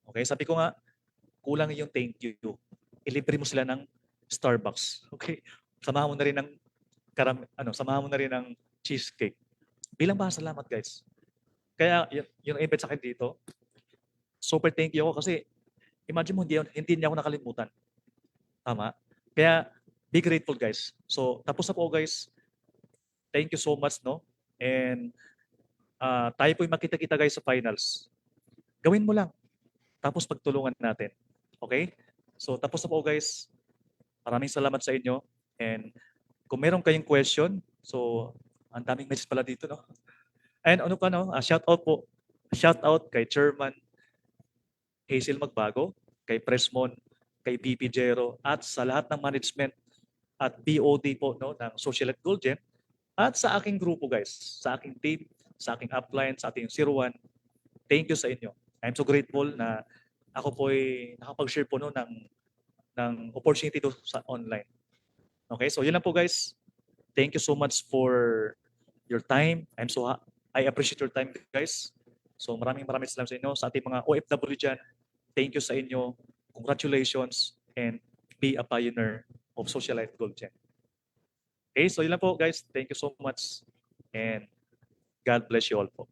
Okay, sabi ko nga, kulang yung thank you. Ilibre mo sila ng Starbucks. Okay? Samahan mo na rin ng samahan mo na rin ng cheesecake. Bilang pasalamat, guys. Kaya yung invite sa akin dito, super thank you ako kasi imagine mo hindi niya ako nakalimutan. Tama? Kaya be grateful, guys. So, tapos na po, guys. Thank you so much, no? And tayo po'y makita-kita, guys, sa finals. Gawin mo lang. Tapos pagtulungan natin. Okay? So, tapos na po, guys. Maraming salamat sa inyo. And kung meron kayong question, so, ang daming message pala dito, no? And ano pa, no? Shout out po. Shout out kay Chairman Hazel Magbago, kay Presmon, kay BP Jero, at sa lahat ng management at BOD po, no, ng Socialite Gold Gem, at sa aking grupo, guys, sa aking team, sa aking upline, sa ating 01. Thank you sa inyo. I'm so grateful na ako po ay nakapag-share po no, ng opportunity to sa online. Okay, so yun lang po, guys. Thank you so much for your time. I appreciate your time, guys. So maraming salamat sa inyo. Sa ating mga OFW dyan, thank you sa inyo. Congratulations and be a pioneer of Socialite Gold Gem. Okay, so yun lang po, guys. Thank you so much and God bless you all po.